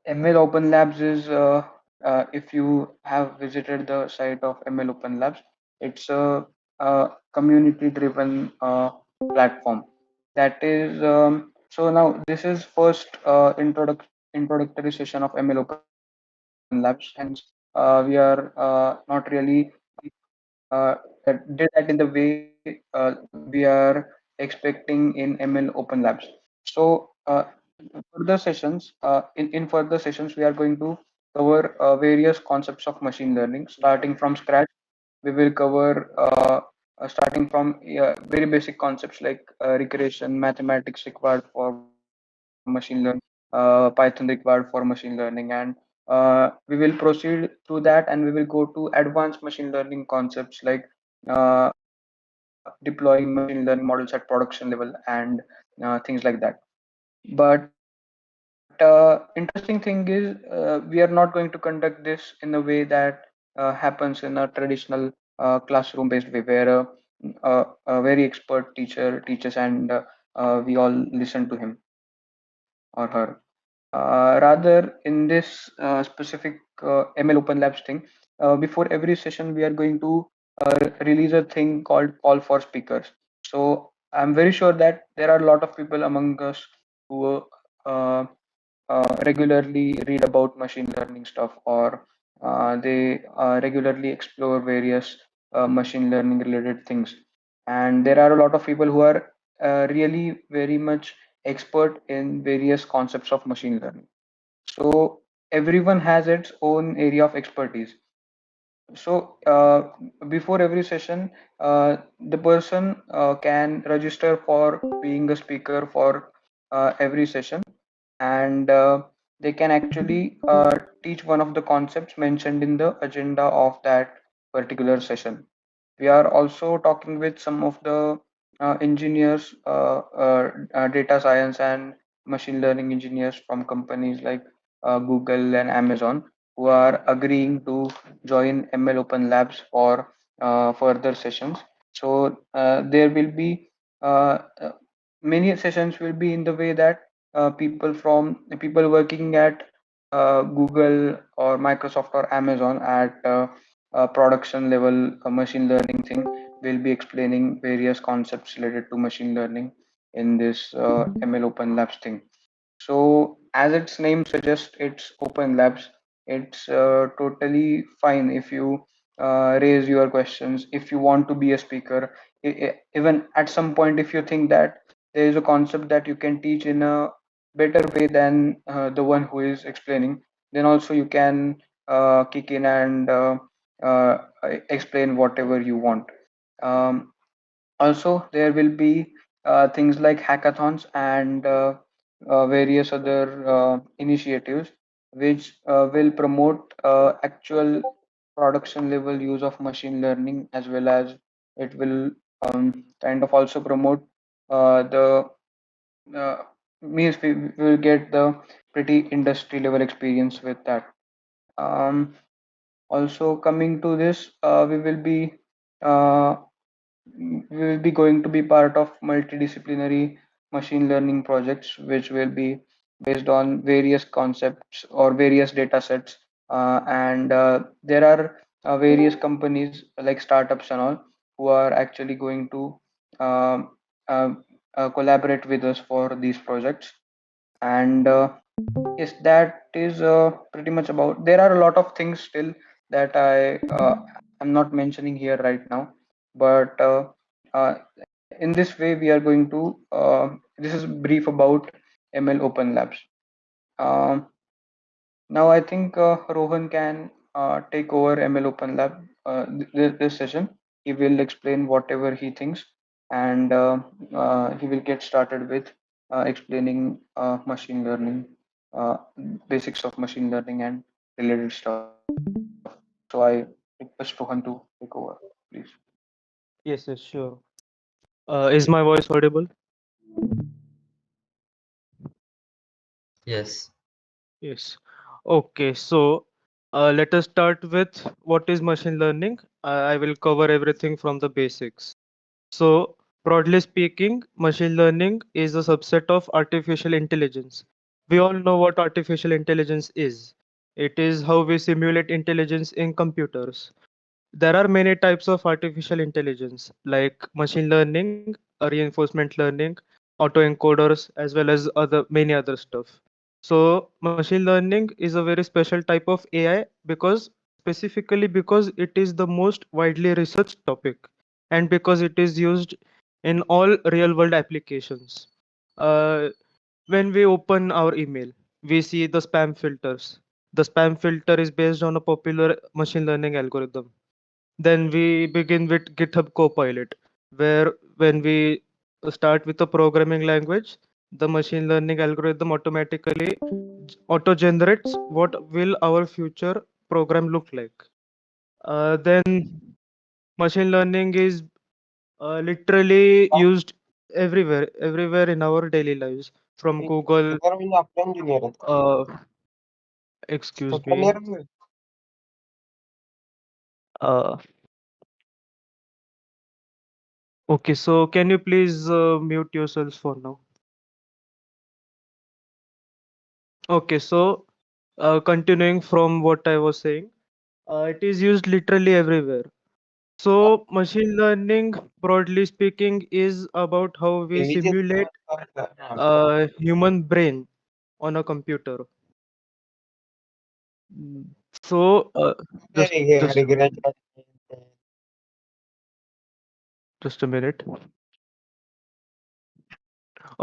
ML Open Labs is, if you have visited the site of ML Open Labs, it's a community-driven platform. That is, so now this is first introductory session of ML Open Labs. Hence, we are not really did that in the way we are expecting in ML Open Labs. So further sessions, in further sessions, we are going to cover various concepts of machine learning. Starting from scratch, we will cover starting from very basic concepts like regression, mathematics required for machine learning, Python required for machine learning, and we will proceed through that, and we will go to advanced machine learning concepts like deploying machine learning models at production level and things like that. But interesting thing is we are not going to conduct this in a way that happens in a traditional classroom based way where a very expert teacher teaches and we all listen to him or her. Rather, in this specific ML Open Labs thing, before every session, we are going to release a thing called call for speakers. So I'm very sure that there are a lot of people among us who regularly read about machine learning stuff, or they regularly explore various machine learning related things. And there are a lot of people who are really very much expert in various concepts of machine learning. So everyone has its own area of expertise. So before every session, the person can register for being a speaker for every session, and they can actually teach one of the concepts mentioned in the agenda of that particular session. We are also talking with some of the engineers, data science and machine learning engineers from companies like Google and Amazon, who are agreeing to join ML Open Labs for further sessions. So there will be many sessions will be in the way that people working at Google or Microsoft or Amazon at production level machine learning thing will be explaining various concepts related to machine learning in this ML Open Labs thing. So, as its name suggests, it's open labs. It's totally fine if you raise your questions, if you want to be a speaker. Even at some point, if you think that there is a concept that you can teach in a better way than the one who is explaining, then also you can kick in and uh, explain whatever you want. Um, Also, there will be things like hackathons and various other initiatives which will promote actual production level use of machine learning, as well as it will kind of also promote the uh, means we will get the pretty industry level experience with that. Um, Also, coming to this, uh, we will be going to be part of multidisciplinary machine learning projects, which will be based on various concepts or various data sets. And there are various companies like startups and all who are actually going to um, uh, collaborate with us for these projects. And yes, that is pretty much about. There are a lot of things still that am not mentioning here right now, but in this way we are going to. This is brief about ML Open Labs. Um, Now I think Rohan can take over ML Open Lab this session. He will explain whatever he thinks, and he will get started with explaining machine learning, uh, basics of machine learning and related stuff. So I request Rohan to take over, please. Yes, yes, sure. Is my voice audible? Yes. Yes. Okay, so let us start with what is machine learning. I will cover everything from the basics. So, broadly speaking, machine learning is a subset of artificial intelligence. We all know what artificial intelligence is. It is how we simulate intelligence in computers. There are many types of artificial intelligence, like machine learning, reinforcement learning, autoencoders, as well as other many other stuff. So machine learning is a very special type of AI because specifically because it is the most widely researched topic and because it is used in all real world applications. Uh, when we open our email, we see the spam filters. The spam filter is based on a popular machine learning algorithm. Then we begin with GitHub Copilot, where when we start with a programming language, the machine learning algorithm automatically auto generates what will our future program look like. Then machine learning is literally used everywhere in our daily lives, from Google. इधर भी आपका engineer है Uh, excuse second me. year में Uh, okay, so can you please mute yourselves for now? Okay, so continuing from what I was saying, it is used literally everywhere. So, machine learning, broadly speaking, is about how we AVG simulate हाँ a human brain on a computer. Mm, So, just just regret just a minute.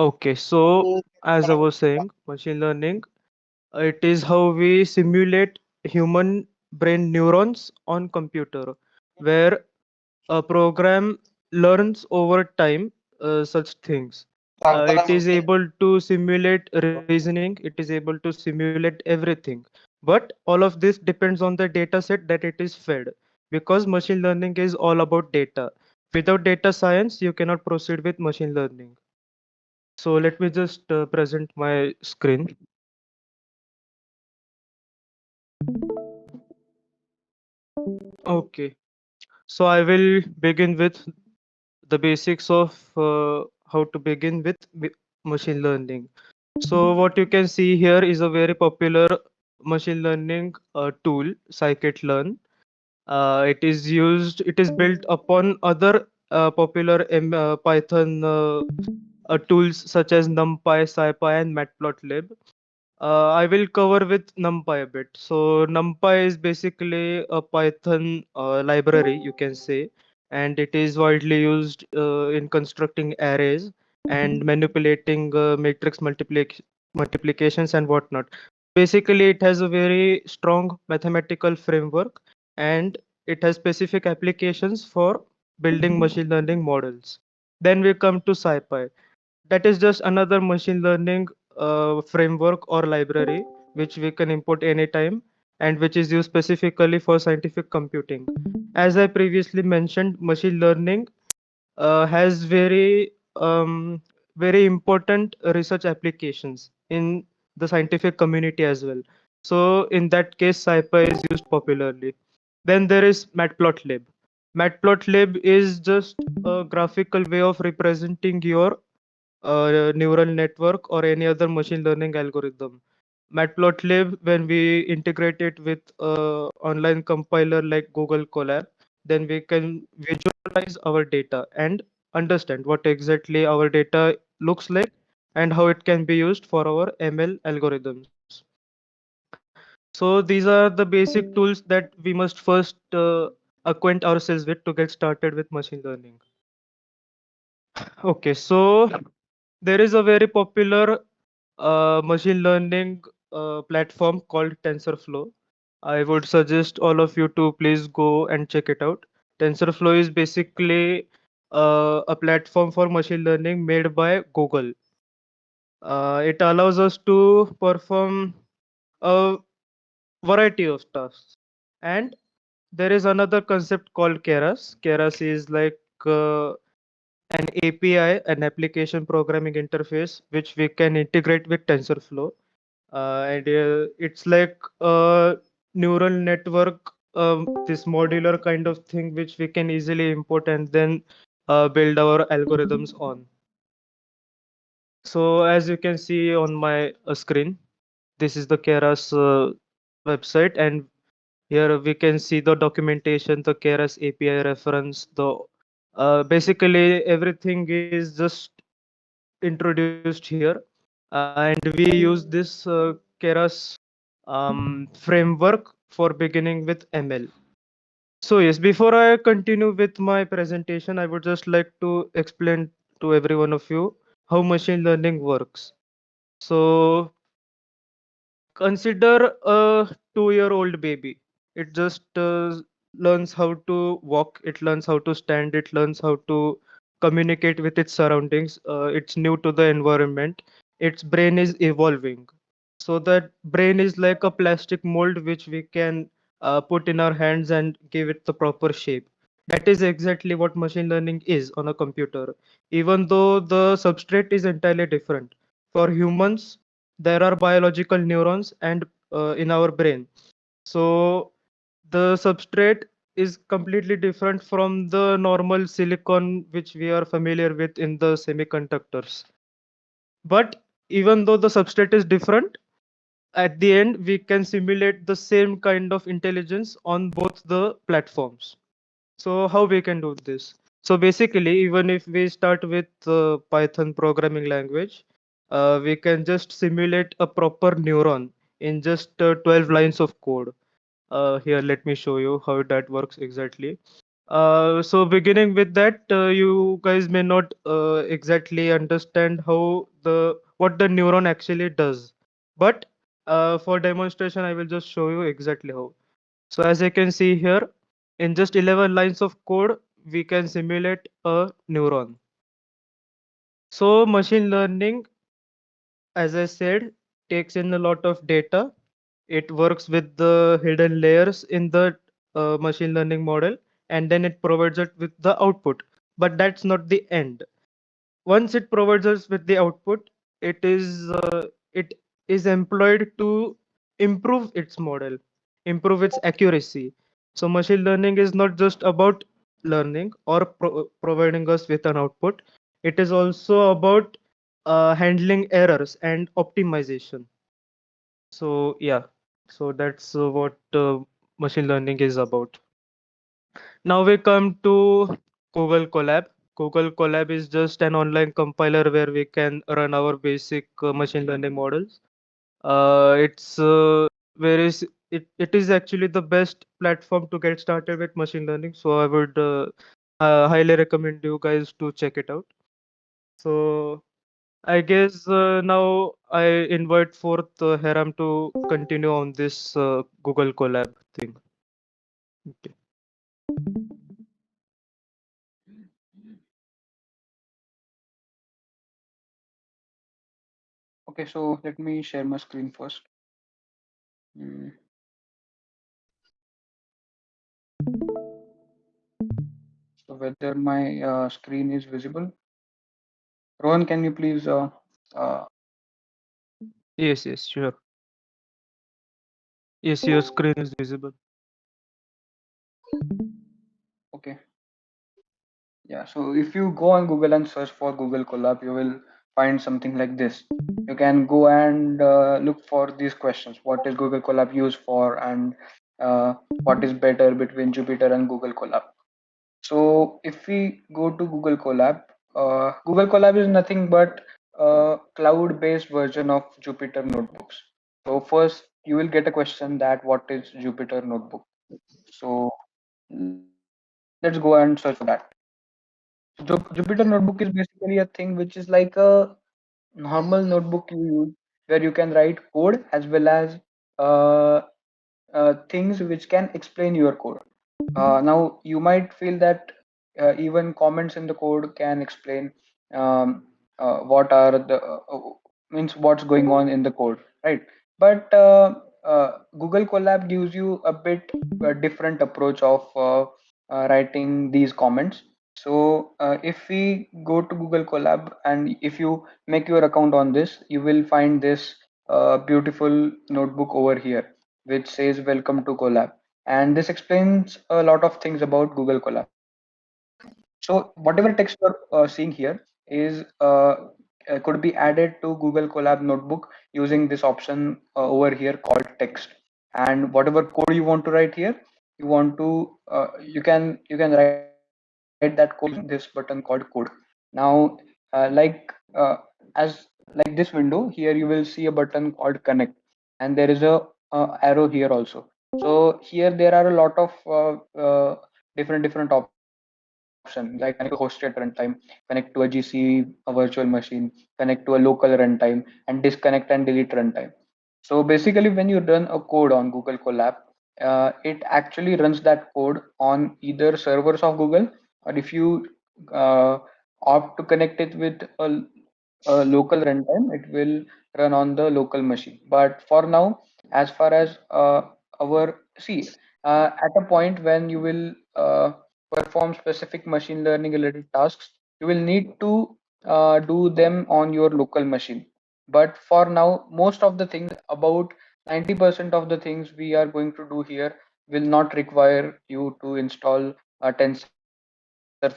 Okay, so as I was saying, machine learning, it is how we simulate human brain neurons on computer, where a program learns over time such things. It is able to simulate reasoning, it is able to simulate everything. But all of this depends on the data set that it is fed, because machine learning is all about data. Without data science, you cannot proceed with machine learning. So let me just present my screen. Okay, so I will begin with the basics of how to begin with machine learning. So what you can see here is a very popular machine learning tool, scikit-learn. It is built upon other popular Python tools such as NumPy, SciPy, and Matplotlib. I will cover with NumPy a bit. So NumPy is basically a Python library, you can say, and it is widely used in constructing arrays and manipulating matrix multiplications and whatnot. Basically, it has a very strong mathematical framework and it has specific applications for building machine learning models. Then we come to SciPy. That is just another machine learning framework or library which we can import anytime and which is used specifically for scientific computing. As I previously mentioned, machine learning has very important research applications in the scientific community as well. So in that case, SciPy is used popularly. Then there is Matplotlib. Matplotlib is just a graphical way of representing your neural network or any other machine learning algorithm. Matplotlib, when we integrate it with online compiler like Google Colab, then we can visualize our data and understand what exactly our data looks like and how it can be used for our ML algorithms. So these are the basic tools that we must first acquaint ourselves with to get started with machine learning. Okay, so there is a very popular machine learning platform called TensorFlow. I would suggest all of you to please go and check it out. TensorFlow is basically a platform for machine learning made by Google. It allows us to perform a variety of tasks. And there is another concept called Keras. Keras is like an API, an application programming interface, which we can integrate with TensorFlow. And it's like a neural network, this modular kind of thing, which we can easily import and then build our algorithms on. So as you can see on my screen, this is the Keras website, and here we can see the documentation, the Keras API reference, the basically everything is just introduced here, and we use this Keras framework for beginning with ML. So yes, before I continue with my presentation, I would just like to explain to every one of you how machine learning works. So consider a 2-year-old baby. It just learns how to walk, it learns how to stand, it learns how to communicate with its surroundings. It's new to the environment. Its brain is evolving. So that brain is like a plastic mold which we can put in our hands and give it the proper shape. That is exactly what machine learning is on a computer, even though the substrate is entirely different. For humans, there are biological neurons and in our brain, so the substrate is completely different from the normal silicon which we are familiar with in the semiconductors. But even though the substrate is different, at the end we can simulate the same kind of intelligence on both the platforms. So how we can do this? So basically, even if we start with Python programming language, we can just simulate a proper neuron in just 12 lines of code. Here, let me show you how that works exactly. So beginning with that, you guys may not exactly understand how the what the neuron actually does, but for demonstration, I will just show you exactly how. So as you can see here, in just 11 lines of code, we can simulate a neuron. So machine learning, as I said, takes in a lot of data. It works with the hidden layers in the machine learning model, and then it provides it with the output. But that's not the end. Once it provides us with the output, it is employed to improve its model, improve its accuracy. So machine learning is not just about learning or providing us with an output. It is also about handling errors and optimization. So yeah, so that's what machine learning is about. Now we come to Google Colab. Google Colab is just an online compiler where we can run our basic machine learning models. It's very s- it is actually the best platform to get started with machine learning. So I would highly recommend you guys to check it out. So I guess now I invite forth Heram to continue on this Google Colab thing. Okay. Okay, so let me share my screen first. Mm, So whether my screen is visible. Rohan, can you please uh, Yes, yes, sure. Yes, your screen is visible. okay. Yeah, so if you go on Google and search for Google Colab, you will find something like this. You can go and look for these questions. What is Google Colab used for, and what is better between Jupyter and Google Colab? So if we go to Google Colab is nothing but a cloud-based version of Jupyter Notebooks. So first, you will get a question that what is Jupyter Notebook? So let's go and search for that. Jupyter Notebook is basically a thing which is like a normal notebook you use where you can write code as well as uh, things which can explain your code. Now you might feel that even comments in the code can explain um, what are the means what's going on in the code, right? But Google Colab gives you a bit different approach of writing these comments. So if we go to Google Colab and if you make your account on this, you will find this beautiful notebook over here which says welcome to Colab, and this explains a lot of things about Google Colab. So whatever text you're seeing here is could be added to Google Colab notebook using this option over here called text. And whatever code you want to write here, you want to you can write that code using this button called code. Now, as like this window here, you will see a button called connect, and there is a arrow here also. So here there are a lot of different options, like connect to a hosted runtime, connect to a GC, a virtual machine, connect to a local runtime, and disconnect and delete runtime. So basically, when you run a code on Google Colab, it actually runs that code on either servers of Google, or if you uh, opt to connect it with a local runtime, it will run on the local machine. But for now, as far as our see, at a point when you will perform specific machine learning related tasks, you will need to do them on your local machine. But for now, most of the things, about 90% of the things we are going to do here, will not require you to install TensorFlow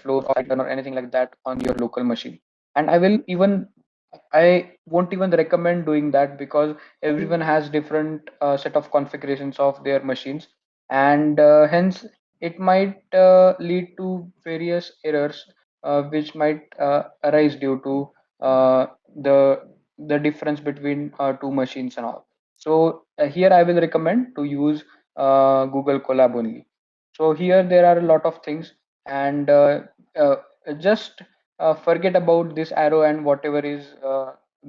or Python or anything like that on your local machine. And I won't even recommend doing that, because everyone has different set of configurations of their machines, and hence it might lead to various errors which might arise due to uh, the the difference between two machines and all. So here I will recommend to use Google Colab only. So here there are a lot of things, and uh, just forget about this arrow and whatever is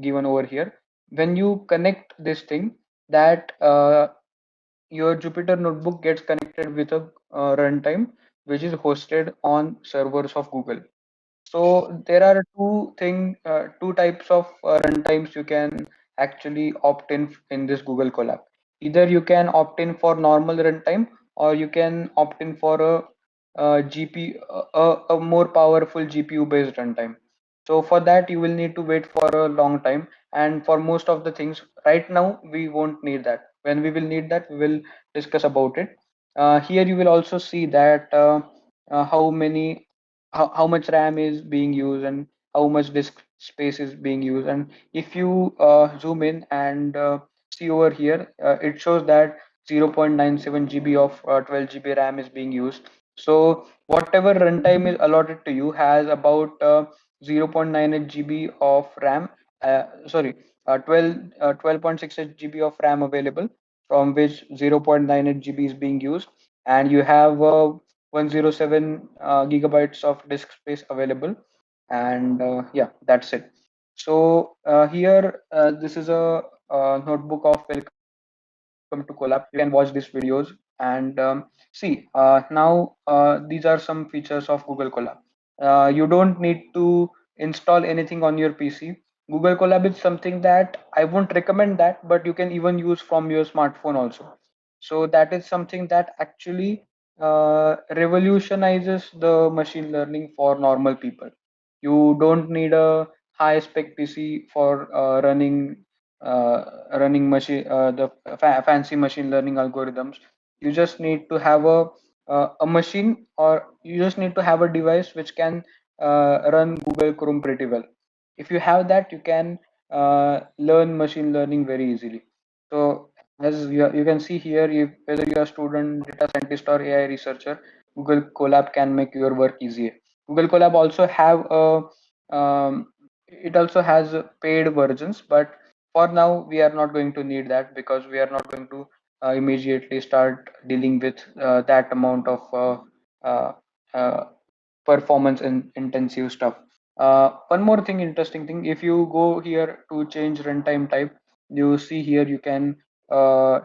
given over here. When you connect this thing, that your Jupyter notebook gets connected with a runtime which is hosted on servers of Google. So there are two types of runtimes you can actually opt in this Google Colab. Either you can opt in for normal runtime, or you can opt in for GPU, a more powerful GPU based runtime. So for that you will need to wait for a long time, and for most of the things right now we won't need that. When we will need that, we will discuss about it. Here you will also see that how many how much RAM is being used and how much disk space is being used. And if you zoom in and see over here, it shows that 0.97 GB of 12 GB RAM is being used. So whatever runtime is allotted to you has about 0.98 GB of RAM. Sorry, 12.68 GB of RAM available, from which 0.98 GB is being used, and you have 107 gigabytes of disk space available. And yeah, that's it. So here this is a notebook of welcome to Collab. You can watch these videos, and see now these are some features of Google Colab. You don't need to install anything on your PC. Google Colab is something that I won't recommend that, but you can even use from your smartphone also. So that is something that actually revolutionizes the machine learning for normal people. You don't need a high spec PC for running fancy machine learning algorithms. You just need to have a machine, or you just need to have a device which can run Google Chrome pretty well. If you have that, you can learn machine learning very easily. So as you can see here, if whether you're a student, data scientist, or AI researcher, Google Colab can make your work easier. Google Colab also have it also has paid versions, but for now we are not going to need that, because we are not going to immediately start dealing with that amount of uh, uh, performance and intensive stuff. One more thing, interesting thing, if you go here to change runtime type, you see here you can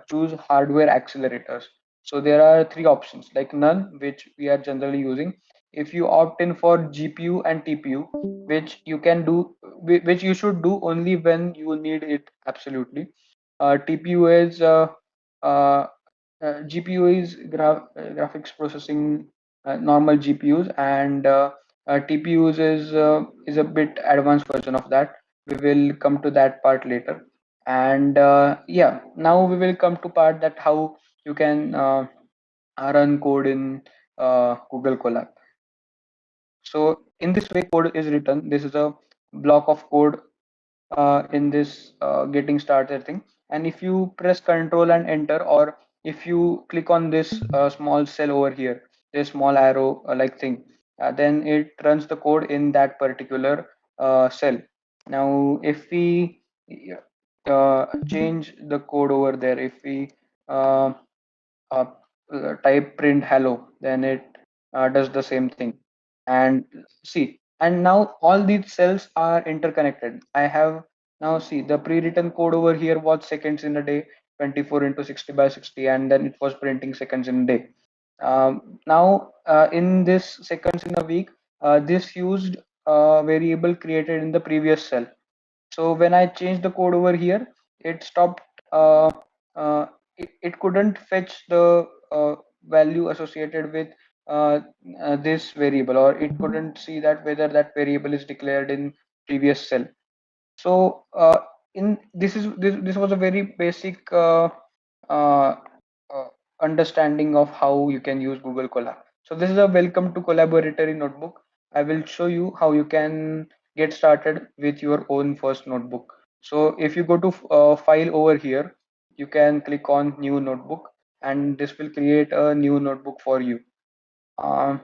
choose hardware accelerators. So there are three options, like none, which we are generally using. If you opt in for GPU and TPU, which you can do, which you should do only when you need it absolutely. TPU is uh, GPU is graphics processing, normal GPUs, and TPUs is a bit advanced version of that. We will come to that part later. And yeah, now we will come to part that how you can run code in Google Colab. So in this way, code is written. This is a block of code in this getting started thing. And if you press Control and Enter, or if you click on this small cell over here, this small arrow like thing, then it runs the code in that particular cell. Now, if we change the code over there, if we uh, uh, type print hello, then it does the same thing. And see, and now all these cells are interconnected. I have now see the pre-written code over here was seconds in a day, 24 into 60 by 60, and then it was printing seconds in a day. Now in this seconds in a week, this used variable created in the previous cell. So when I changed the code over here, it stopped. Uh, it couldn't fetch the value associated with uh, this variable, or it couldn't see that whether that variable is declared in previous cell. So in this was a very basic uh, uh, understanding of how you can use Google Colab. So this is a welcome to collaboratory notebook. I will show you how you can get started with your own first notebook. So if you go to file over here, you can click on new notebook, and this will create a new notebook for you. Um,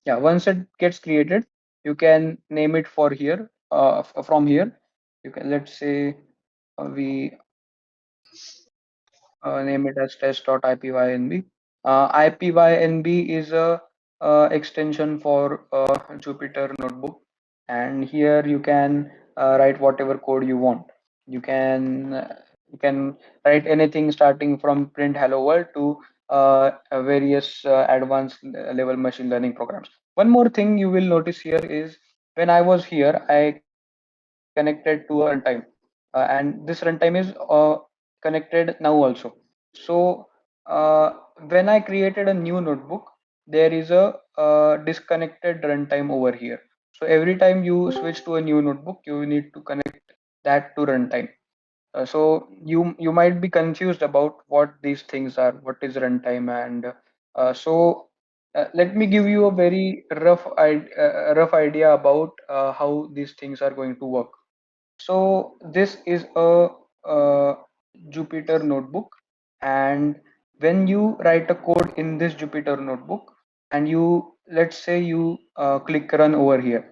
yeah, once it gets created, you can name it for here. From here, you can, let's say we name it as test.ipynb. Ipynb is a extension for Jupyter Notebook, and here you can write whatever code you want. You can you can write anything starting from print hello world to various advanced level machine learning programs. One more thing you will notice here is when I was here, I connected to a runtime, and this runtime is connected now also. So when I created a new notebook, there is a disconnected runtime over here. So every time you switch to a new notebook, you need to connect that to runtime. So you might be confused about what these things are, what is runtime, and let me give you a very rough idea about how these things are going to work. So this is a, uh Jupyter notebook, and when you write a code in this Jupyter notebook, and you, let's say you click run over here,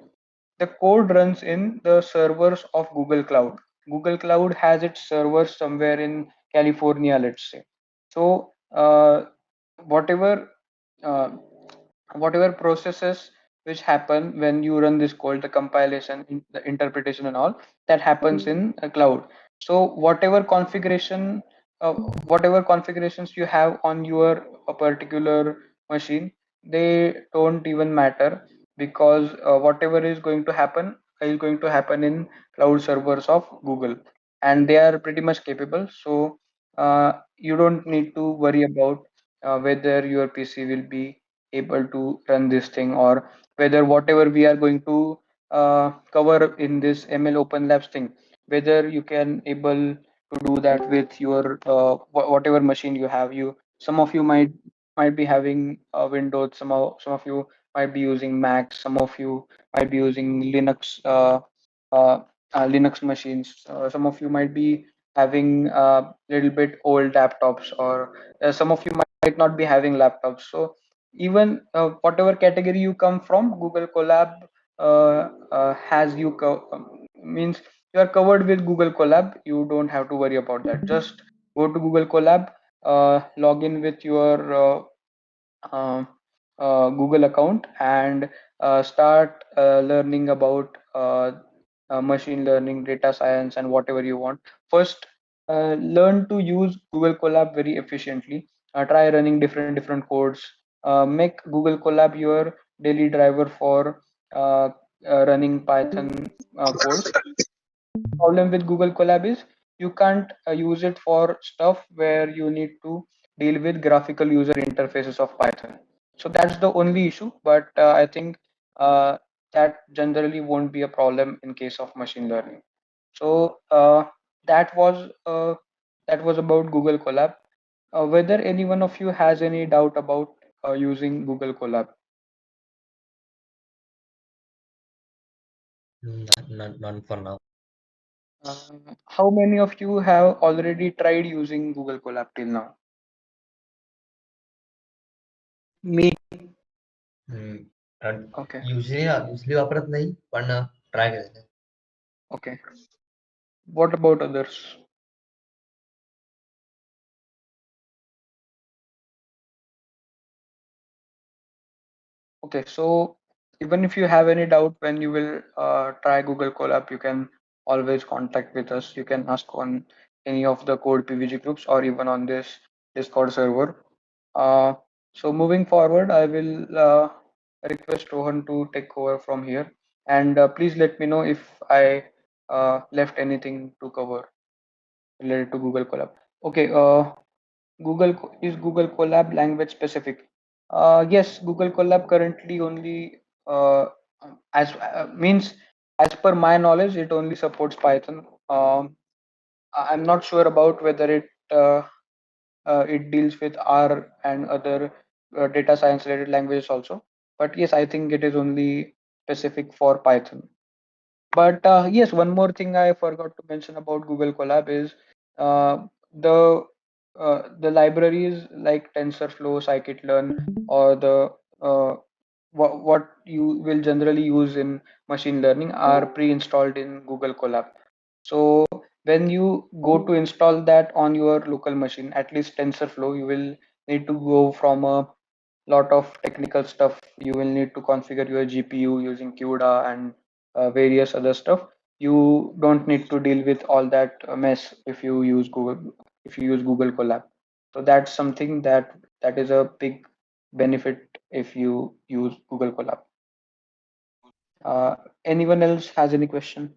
the code runs in the servers of Google Cloud. Google Cloud has its servers somewhere in California, let's say. So whatever uh, whatever processes which happen when you run this code, the compilation, the interpretation, and all that happens in a cloud. So whatever configurations you have on your a particular machine, they don't even matter, because whatever is going to happen in cloud servers of Google, and they are pretty much capable. So you don't need to worry about whether your PC will be able to run this thing, or whether whatever we are going to cover in this ML Open Labs thing, whether you can able to do that with your whatever machine you have. Some of you might be having Windows, some of you might be using Mac, some of you might be using uh, Linux machines. Some of you might be having a little bit old laptops, or some of you might not be having laptops. So even whatever category you come from, Google Colab has you means you are covered with Google Colab. You don't have to worry about that. Just go to Google Colab, log in with your uh, Google account, and start learning about machine learning, data science, and whatever you want. First, learn to use Google Colab very efficiently. Try running different codes. Make Google Colab your daily driver for uh, running Python codes. Problem with Google Colab is you can't use it for stuff where you need to deal with graphical user interfaces of Python. So that's the only issue, but I think uh, that generally won't be a problem in case of machine learning. So that was uh, that was about Google Colab. Whether any one of you has any doubt about using Google Colab? None for now. How many of you have already tried using Google Colab till now? Me. Hmm, and Okay, usually वापरत नाही पण try केलेलं. okay. What about others? Okay, so even if you have any doubt when you will try Google Colab, you can always contact with us. You can ask on any of the code PVG groups or even on this Discord server. Uh, so moving forward, I will request Rohan to take over from here. And please let me know if I left anything to cover related to Google Colab. Okay, is Google Colab language specific? Yes, Google Colab currently only as means as per my knowledge, it only supports Python. I'm not sure about whether it deals with R and other data science related languages also. But yes, I think it is only specific for Python. But yes, one more thing I forgot to mention about Google Colab is uh, the the libraries like TensorFlow, Scikit-learn, or the what you will generally use in machine learning are pre-installed in Google Colab. So when you go to install that on your local machine, at least TensorFlow, you will need to go from a lot of technical stuff. You will need to configure your GPU using CUDA and various other stuff. You don't need to deal with all that mess if you use Google Colab. So that's something that is a big benefit if you use Google Colab. Uh, Anyone else has any question?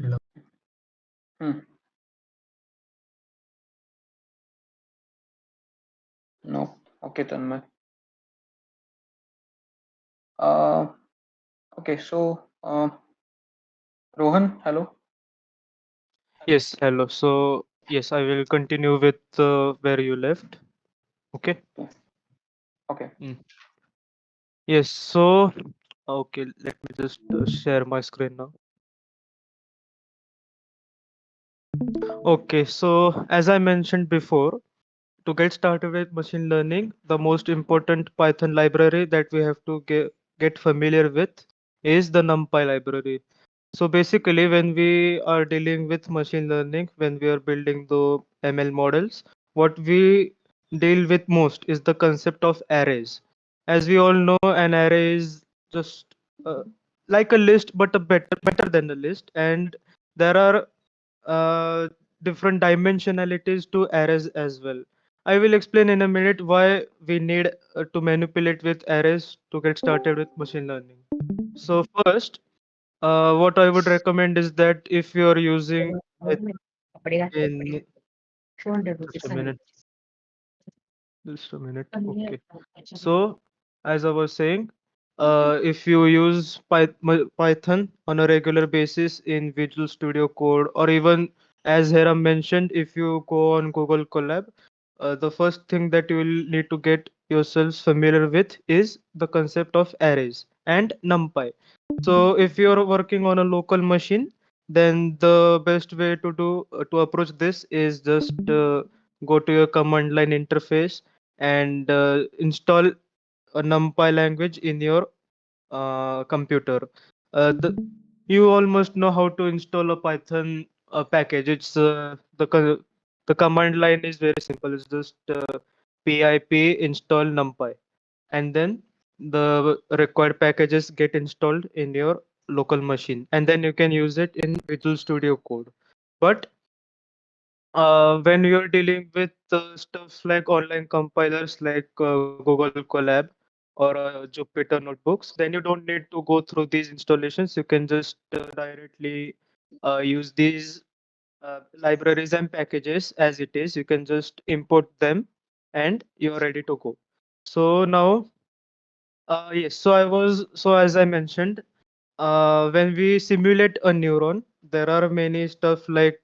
No. Hmm. No. Okay, Tanmay. Uh, okay, so Rohan, hello. Yes, hello. So, yes, I will continue with where you left. Okay. Okay. Okay. Mm. Yes, so, okay, let me just share my screen now. Okay, so as I mentioned before, to get started with machine learning, the most important Python library that we have to get familiar with is the NumPy library. So basically, when we are dealing with machine learning, when we are building the ML models, what we deal with most is the concept of arrays. As we all know, an array is just like a list, but a better than a list, and there are uh, different dimensionalities to arrays as well. I will explain in a minute why we need to manipulate with arrays to get started with machine learning. So first, what I would recommend is that if you are using it in just a minute, just a minute. Okay. So, as I was saying, if you use Python on a regular basis in Visual Studio Code, or even as Heram mentioned, if you go on Google Colab, the first thing that you will need to get yourselves familiar with is the concept of arrays and NumPy. So, if you're working on a local machine, then the best way to approach this is just go to your command line interface and install a NumPy language in your computer. You almost know how to install a Python package. It's the command line is very simple. It's just pip install NumPy, and then the required packages get installed in your local machine, and then you can use it in Visual Studio Code. But when you're dealing with stuff like online compilers like Google Colab or Jupyter Notebooks, then you don't need to go through these installations. You can just directly use these libraries and packages as it is. You can just import them and you're ready to go. So now, yes, so as I mentioned, When we simulate a neuron, there are many stuff like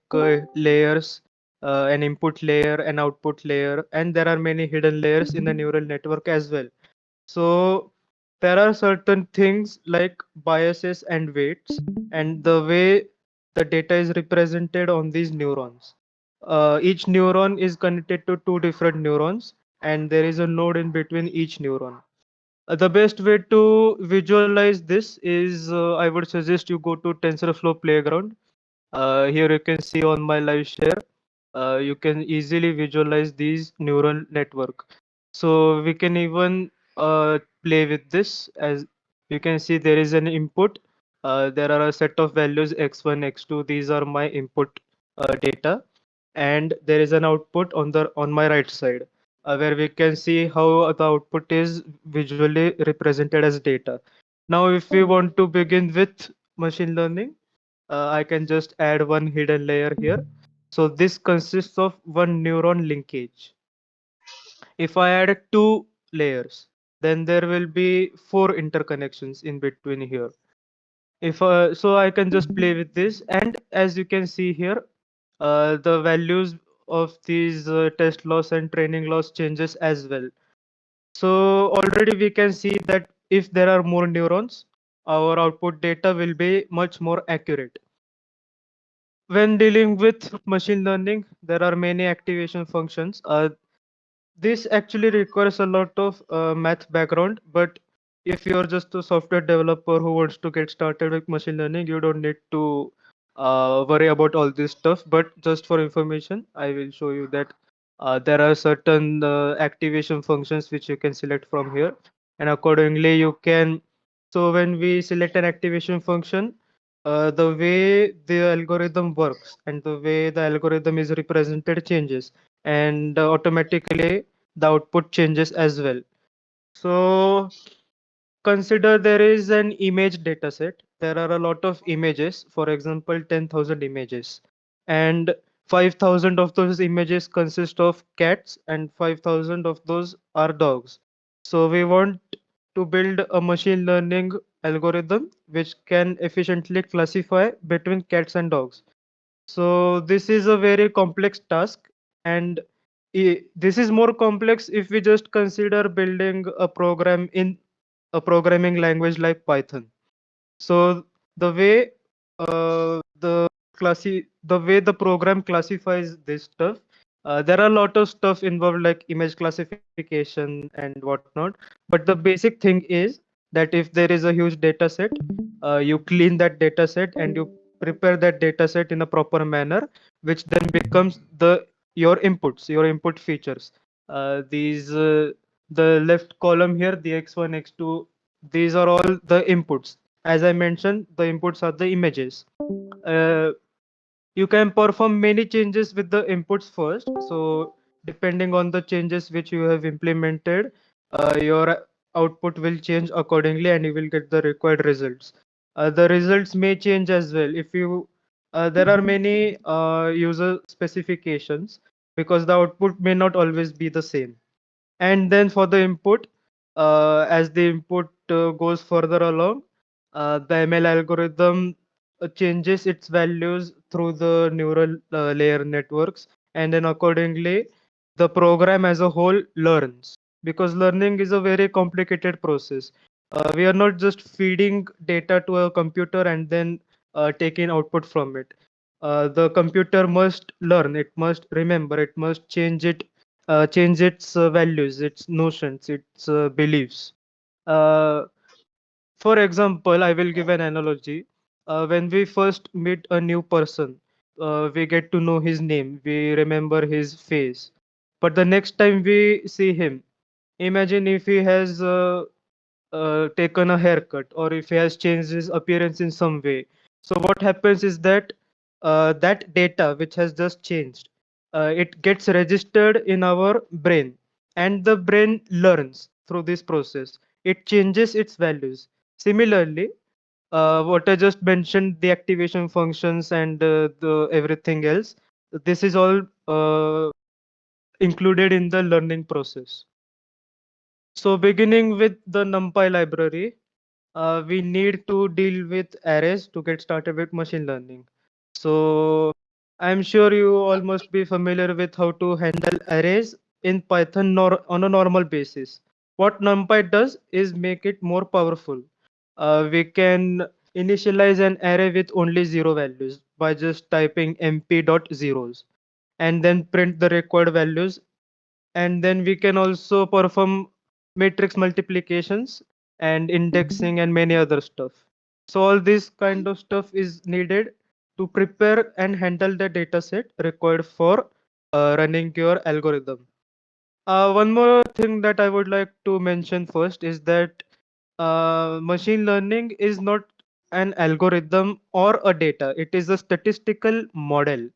layers, an input layer, an output layer, and there are many hidden layers in the neural network as well. So there are certain things like biases and weights, and the way the data is represented on these neurons. Each neuron is connected to two different neurons, and there is a node in between each neuron. The best way to visualize this is I would suggest you go to TensorFlow Playground. Here you can see on my live share. You can easily visualize these neural network. So we can even play with this. As you can see, there is an input. There are a set of values x1, x2. These are my input data, and there is an output on my right side, where we can see how the output is visually represented as data. Now, if we want to begin with machine learning, I can just add one hidden layer here. So this consists of one neuron linkage. If I add two layers, then there will be four interconnections in between here. If so, I can just play with this, and as you can see here, the values of these test loss and training loss changes as well. So already we can see that if there are more neurons, our output data will be much more accurate. When dealing with machine learning, there are many activation functions. This actually requires a lot of math background, but if you're just a software developer who wants to get started with machine learning, you don't need to worry about all this stuff. But just for information, I will show you that there are certain activation functions which you can select from here, and accordingly you can. So when we select an activation function, the way the algorithm works and the way the algorithm is represented changes, and automatically the output changes as well. So consider there is an image dataset. There are a lot of images, for example, 10,000 images, and 5,000 of those images consist of cats, and 5,000 of those are dogs. So we want to build a machine learning algorithm which can efficiently classify between cats and dogs. So this is a very complex task, and this is more complex if we just consider building a program in a programming language like Python. So the way the way the program classifies this stuff, there are a lot of stuff involved like image classification and whatnot. But the basic thing is that if there is a huge data set, you clean that data set and you prepare that data set in a proper manner, which then becomes your inputs, your input features. These the left column here, the x1, x2, these are all the inputs. As I mentioned, the inputs are the images. Uh, you can perform many changes with the inputs first. So depending on the changes which you have implemented, your output will change accordingly and you will get the required results. The results may change as well if you there are many user specifications, because the output may not always be the same. And then for the input, as the input goes further along, the ML algorithm changes its values through the neural layer networks, and then accordingly the program as a whole learns, because learning is a very complicated process. We are not just feeding data to a computer and then taking output from it. The computer must learn, it must remember, it must change its values, its notions, its beliefs. Uh, for example, I will give an analogy. When we first meet a new person, we get to know his name, we remember his face. But the next time we see him, imagine if he has taken a haircut or if he has changed his appearance in some way. So what happens is that that data which has just changed, it gets registered in our brain, and the brain learns through this process. It changes its values. Similarly, what I just mentioned, the activation functions and the everything else, this is all included in the learning process. So beginning with the NumPy library, we need to deal with arrays to get started with machine learning. So I'm sure you all must be familiar with how to handle arrays in Python on a normal basis. What NumPy does is make it more powerful. We can initialize an array with only zero values by just typing mp.zeros and then print the required values, and then we can also perform matrix multiplications and indexing and many other stuff. So all this kind of stuff is needed to prepare and handle the data set required for running your algorithm. One more thing that I would like to mention first is that machine learning is not an algorithm or a data. It is a statistical model.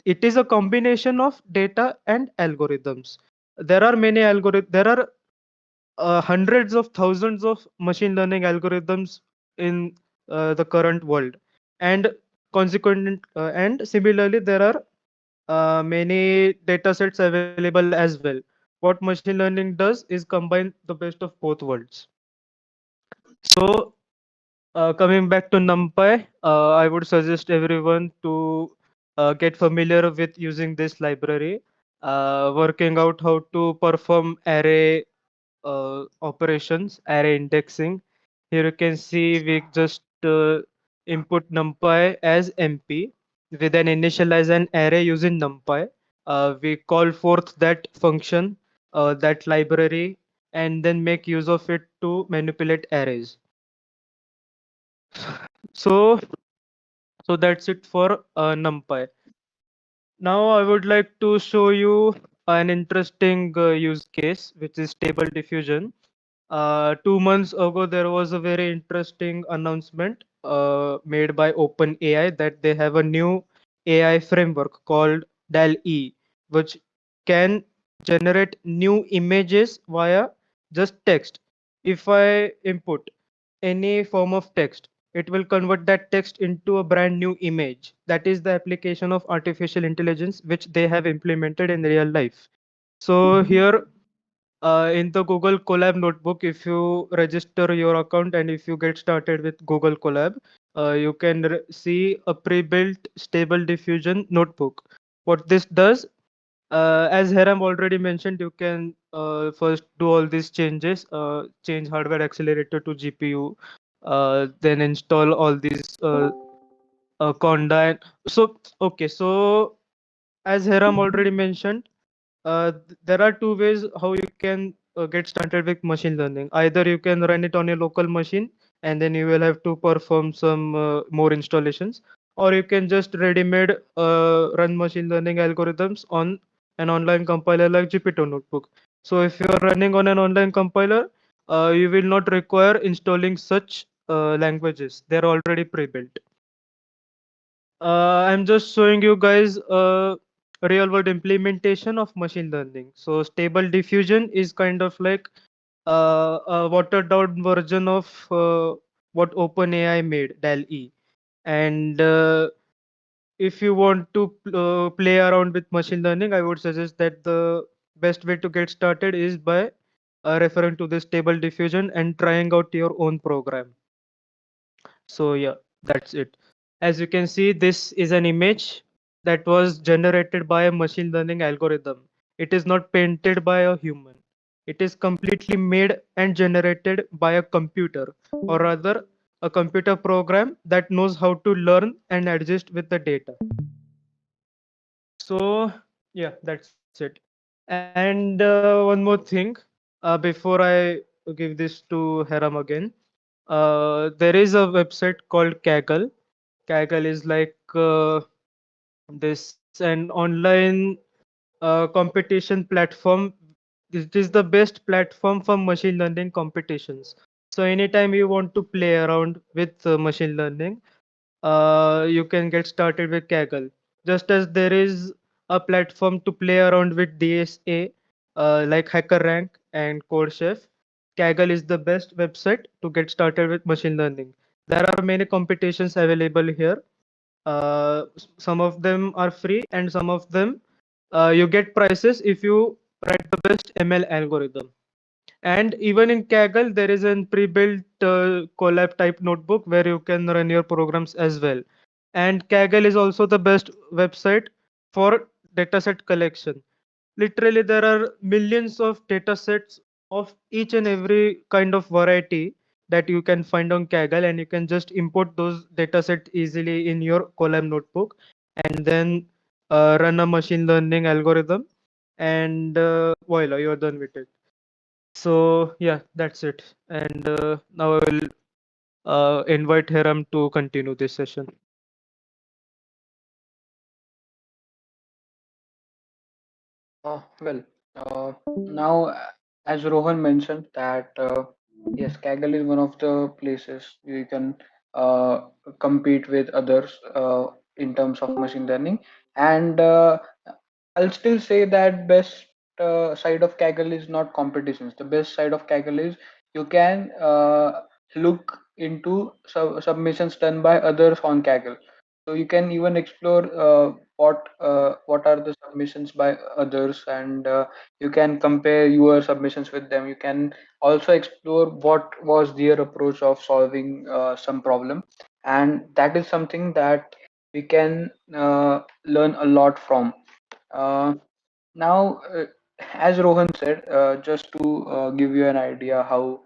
It is a combination of data and algorithms. There are many algorithms. There are hundreds of thousands of machine learning algorithms in the current world, and and similarly there are many data sets available as well. What machine learning does is combine the best of both worlds. So coming back to NumPy, I would suggest everyone to get familiar with using this library, working out how to perform array operations, array indexing. Here you can see we just input NumPy as MP with an initialize an array using NumPy. We call forth that function, that library, and then make use of it to manipulate arrays. So that's it for NumPy. Now I would like to show you an interesting use case, which is stable diffusion. 2 months ago, there was a very interesting announcement made by OpenAI that they have a new AI framework called DAL-E, which can generate new images via just text. If I input any form of text, it will convert that text into a brand new image. That is the application of artificial intelligence which they have implemented in real life. So here in the Google Colab notebook, if you register your account and if you get started with Google Colab, you can see a pre-built stable diffusion notebook. What this does, as Heramb already mentioned, you can first do all these changes, change hardware accelerator to GPU, then install all these conda. So, okay, so as Heram already mentioned, there are two ways how you can get started with machine learning. Either you can run it on a local machine and then you will have to perform some more installations, or you can just ready-made run machine learning algorithms on an online compiler like Jupyter Notebook. So if you are running on an online compiler, you will not require installing such languages. They're already pre-built. I'm just showing you guys a real world implementation of machine learning. So stable diffusion is kind of like a watered down version of what OpenAI made, DAL-E. And if you want to play around with machine learning, I would suggest that the best way to get started is by referring to the stable diffusion and trying out your own program. So yeah, that's it. As you can see, this is an image that was generated by a machine learning algorithm. It is not painted by a human. It is completely made and generated by a computer, or rather a computer program that knows how to learn and adjust with the data. So yeah, that's it. And one more thing, before I give this to Heram again, there is a website called Kaggle. Kaggle is like this an online competition platform. It is the best platform for machine learning competitions. So anytime you want to play around with machine learning, you can get started with Kaggle. Just as there is a platform to play around with DSA, like HackerRank and CodeChef, Kaggle is the best website to get started with machine learning. There are many competitions available here. Some of them are free, and some of them you get prizes if you write the best ML algorithm. And even in Kaggle, there is a pre-built Colab type notebook where you can run your programs as well. And Kaggle is also the best website for dataset collection. Literally, there are millions of datasets of each and every kind of variety that you can find on Kaggle, and you can just import those datasets easily in your Colab notebook, and then run a machine learning algorithm, and voila, you're done with it. So yeah, that's it. And now I will invite Hiram to continue this session. Well, now, as Rohan mentioned, that yes, Kaggle is one of the places you can uh, compete with others in terms of machine learning. And I'll still say that best side of Kaggle is not competitions. The best side of Kaggle is you can look into submissions done by others on Kaggle. So you can even explore what are the submissions by others, and you can compare your submissions with them. You can also explore what was their approach of solving some problem, and that is something that we can learn a lot from. Uh, Now, as Rohan said, just to give you an idea how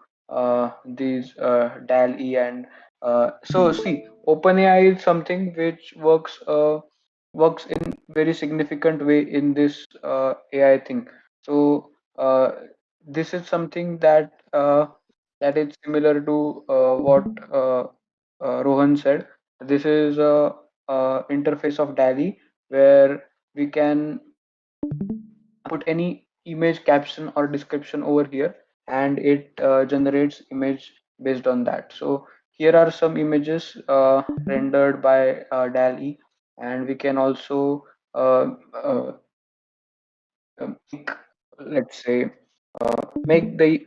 these DAL-E and so see, OpenAI is something which works in very significant way in this AI thing. So this is something that is similar to what Rohan said. This is a interface of DALL-E where we can put any image caption or description over here, and it generates image based on that. So here are some images rendered by DALL-E, and we can also uh, uh, make, let's say, make the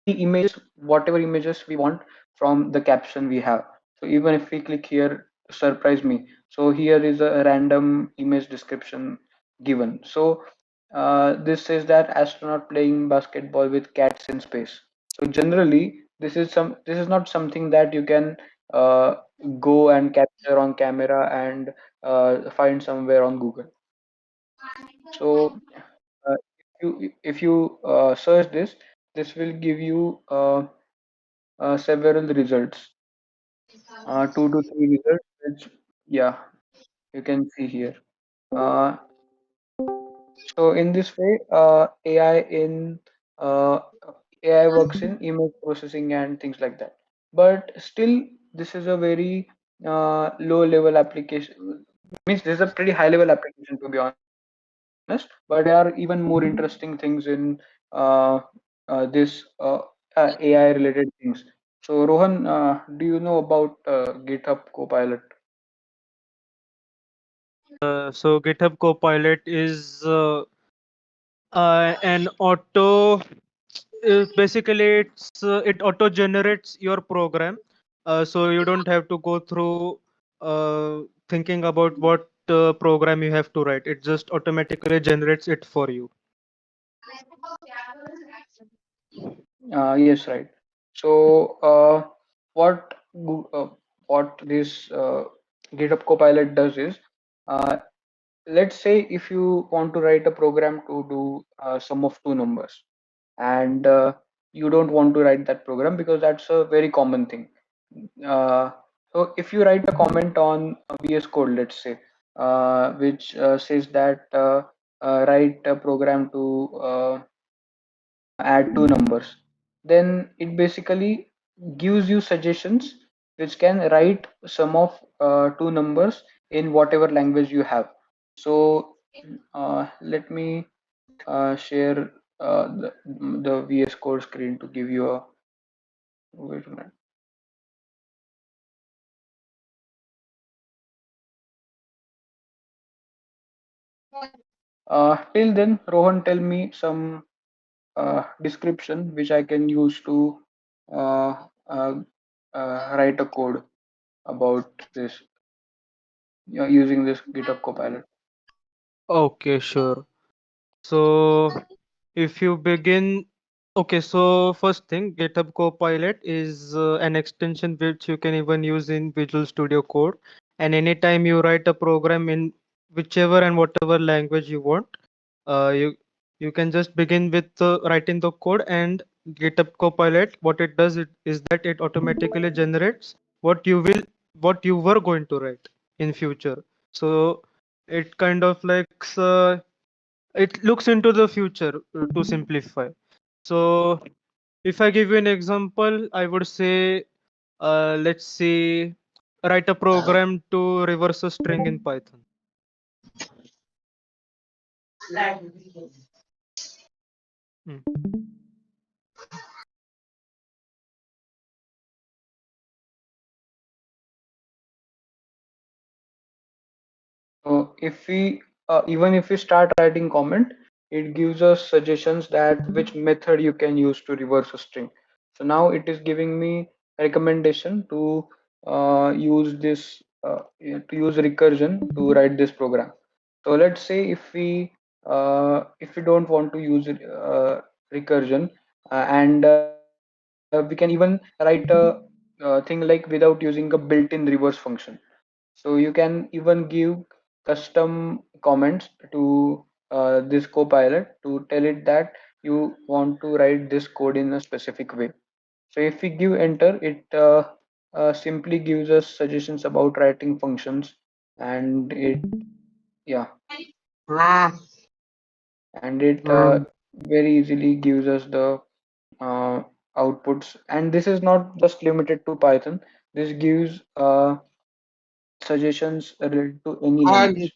images, whatever images we want from the caption we have. So even if we click here, surprise me, so here is a random image description given. So this says that astronaut playing basketball with cats in space. So generally this is not something that you can uh, go and capture on camera and find somewhere on Google. So if you search this, this will give you several results, 2 to 3 results, which yeah, you can see here. Uh, so in this way, uh, AI works in image processing and things like that. But still, this is a very low level application. Means this is a pretty high level application, to be honest. But there are even more interesting things in uh, this AI related things. So Rohan, do you know about GitHub Copilot? So GitHub Copilot is an auto. Basically, it auto generates your program, so you don't have to go through thinking about what program you have to write. It just automatically generates it for you. Yes, right. So what what this GitHub Copilot does is, uh, let's say if you want to write a program to do sum of two numbers, and you don't want to write that program because that's a very common thing. So if you write a comment on VS Code, let's say, which says that write a program to add two numbers, then it basically gives you suggestions which can write sum of two numbers in whatever language you have. So let me share the VS Code screen to give you a wait a minute. Till then, Rohan, tell me some description which I can use to uh, uh, write a code about this, using this GitHub Copilot. Okay, sure. So if you begin Okay, so first thing, GitHub Copilot is an extension which you can even use in Visual Studio Code. And anytime you write a program in whichever and whatever language you want, you can just begin with writing the code, and GitHub Copilot, what it does is that it automatically generates what you were going to write in future. So it kind of like it looks into the future to simplify. So if I give you an example, I would say, let's say, write a program to reverse a string in Python. Hmm. So if we even if we start writing comment, it gives us suggestions that which method you can use to reverse a string. So now it is giving me a recommendation to use this to use recursion to write this program. So let's say if we don't want to use recursion, and we can even write a thing like without using a built-in reverse function. So you can even give custom comments to this copilot to tell it that you want to write this code in a specific way. So if we give enter, it simply gives us suggestions about writing functions, and it yeah, and it very easily gives us the uh, outputs. And this is not just limited to Python. This gives suggestions related to any language.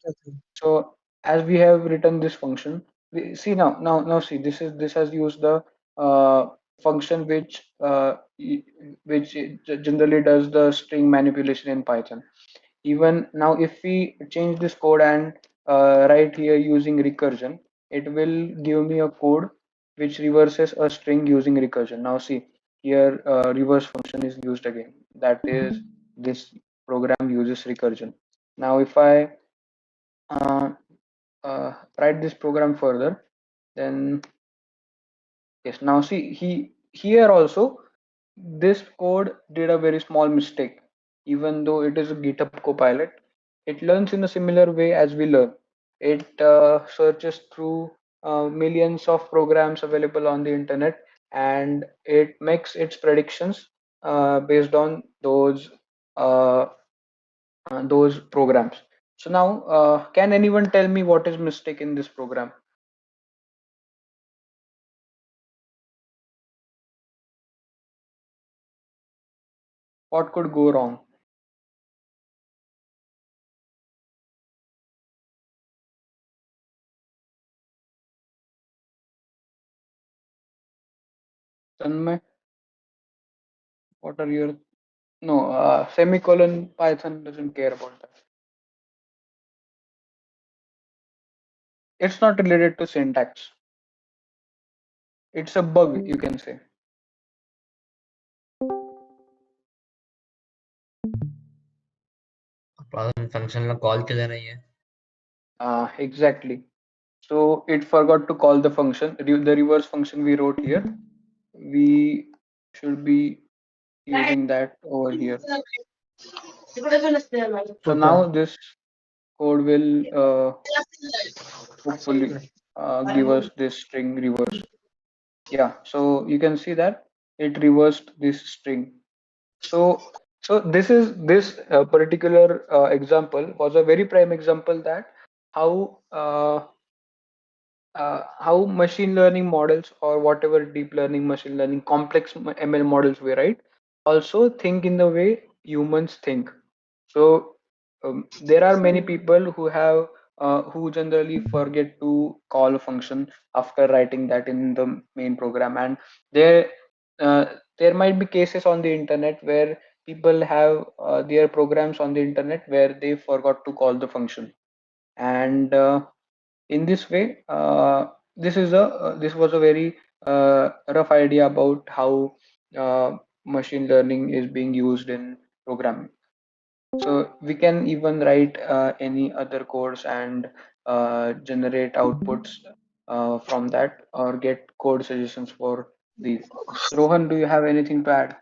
So as we have written this function, we see now see this has used the uh, function which generally does the string manipulation in Python. Even now, if we change this code and write here using recursion, it will give me a code which reverses a string using recursion. Now see here, reverse function is used again. That is, this program uses recursion. Now if I uh, write this program further, then yes, now see here also this code did a very small mistake. Even though it is a GitHub Copilot, it learns in a similar way as we learn. It searches through millions of programs available on the internet, and it makes its predictions based on uh, those programs. So now, can anyone tell me what is mistake in this program? What could go wrong? Tanmay, what are your no semicolon Python doesn't care about that. It's not related to syntax. It's a bug, you can say. आपण फंक्शनला call केलं नाहीये. Exactly. So it forgot to call the function, the reverse function we wrote here. We should be using that over here. So now this code will hopefully give us this string reverse. Yeah, so you can see that it reversed this string. So this particular example was a very prime example that how how machine learning models, or whatever deep learning, machine learning, complex ML models we write, also think in the way humans think. So there are many people who generally forget to call a function after writing that in the main program, and there uh, there might be cases on the internet where people have their programs on the internet where they forgot to call the function. And in this way, this was a very rough idea about how machine learning is being used in programming. So we can even write any other codes and generate outputs from that, or get code suggestions for these. Rohan, do you have anything to add?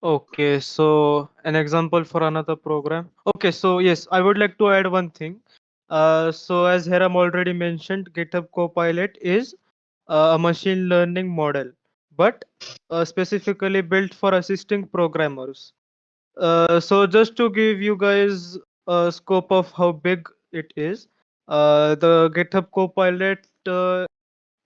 Okay, so an example for another program. Okay, so yes, I would like to add one thing. So as Heram already mentioned, GitHub Copilot is a machine learning model, but specifically built for assisting programmers. So just to give you guys a scope of how big it is, the GitHub Copilot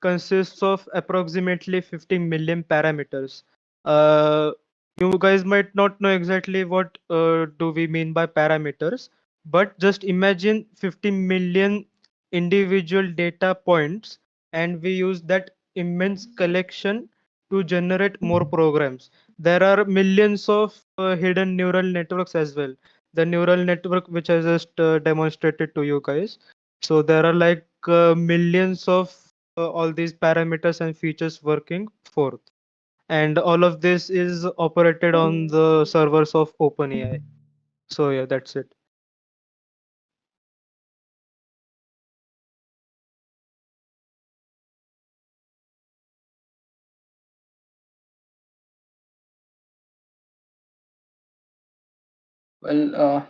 consists of approximately 50 million parameters. Uh, you guys might not know exactly what do we mean by parameters, but just imagine 50 million individual data points, and we use that immense collection to generate more programs. There are millions of hidden neural networks as well. The neural network which I just demonstrated to you guys. So there are like millions of all these parameters and features working forth, and all of this is operated on the servers of OpenAI. So yeah, that's it. Well,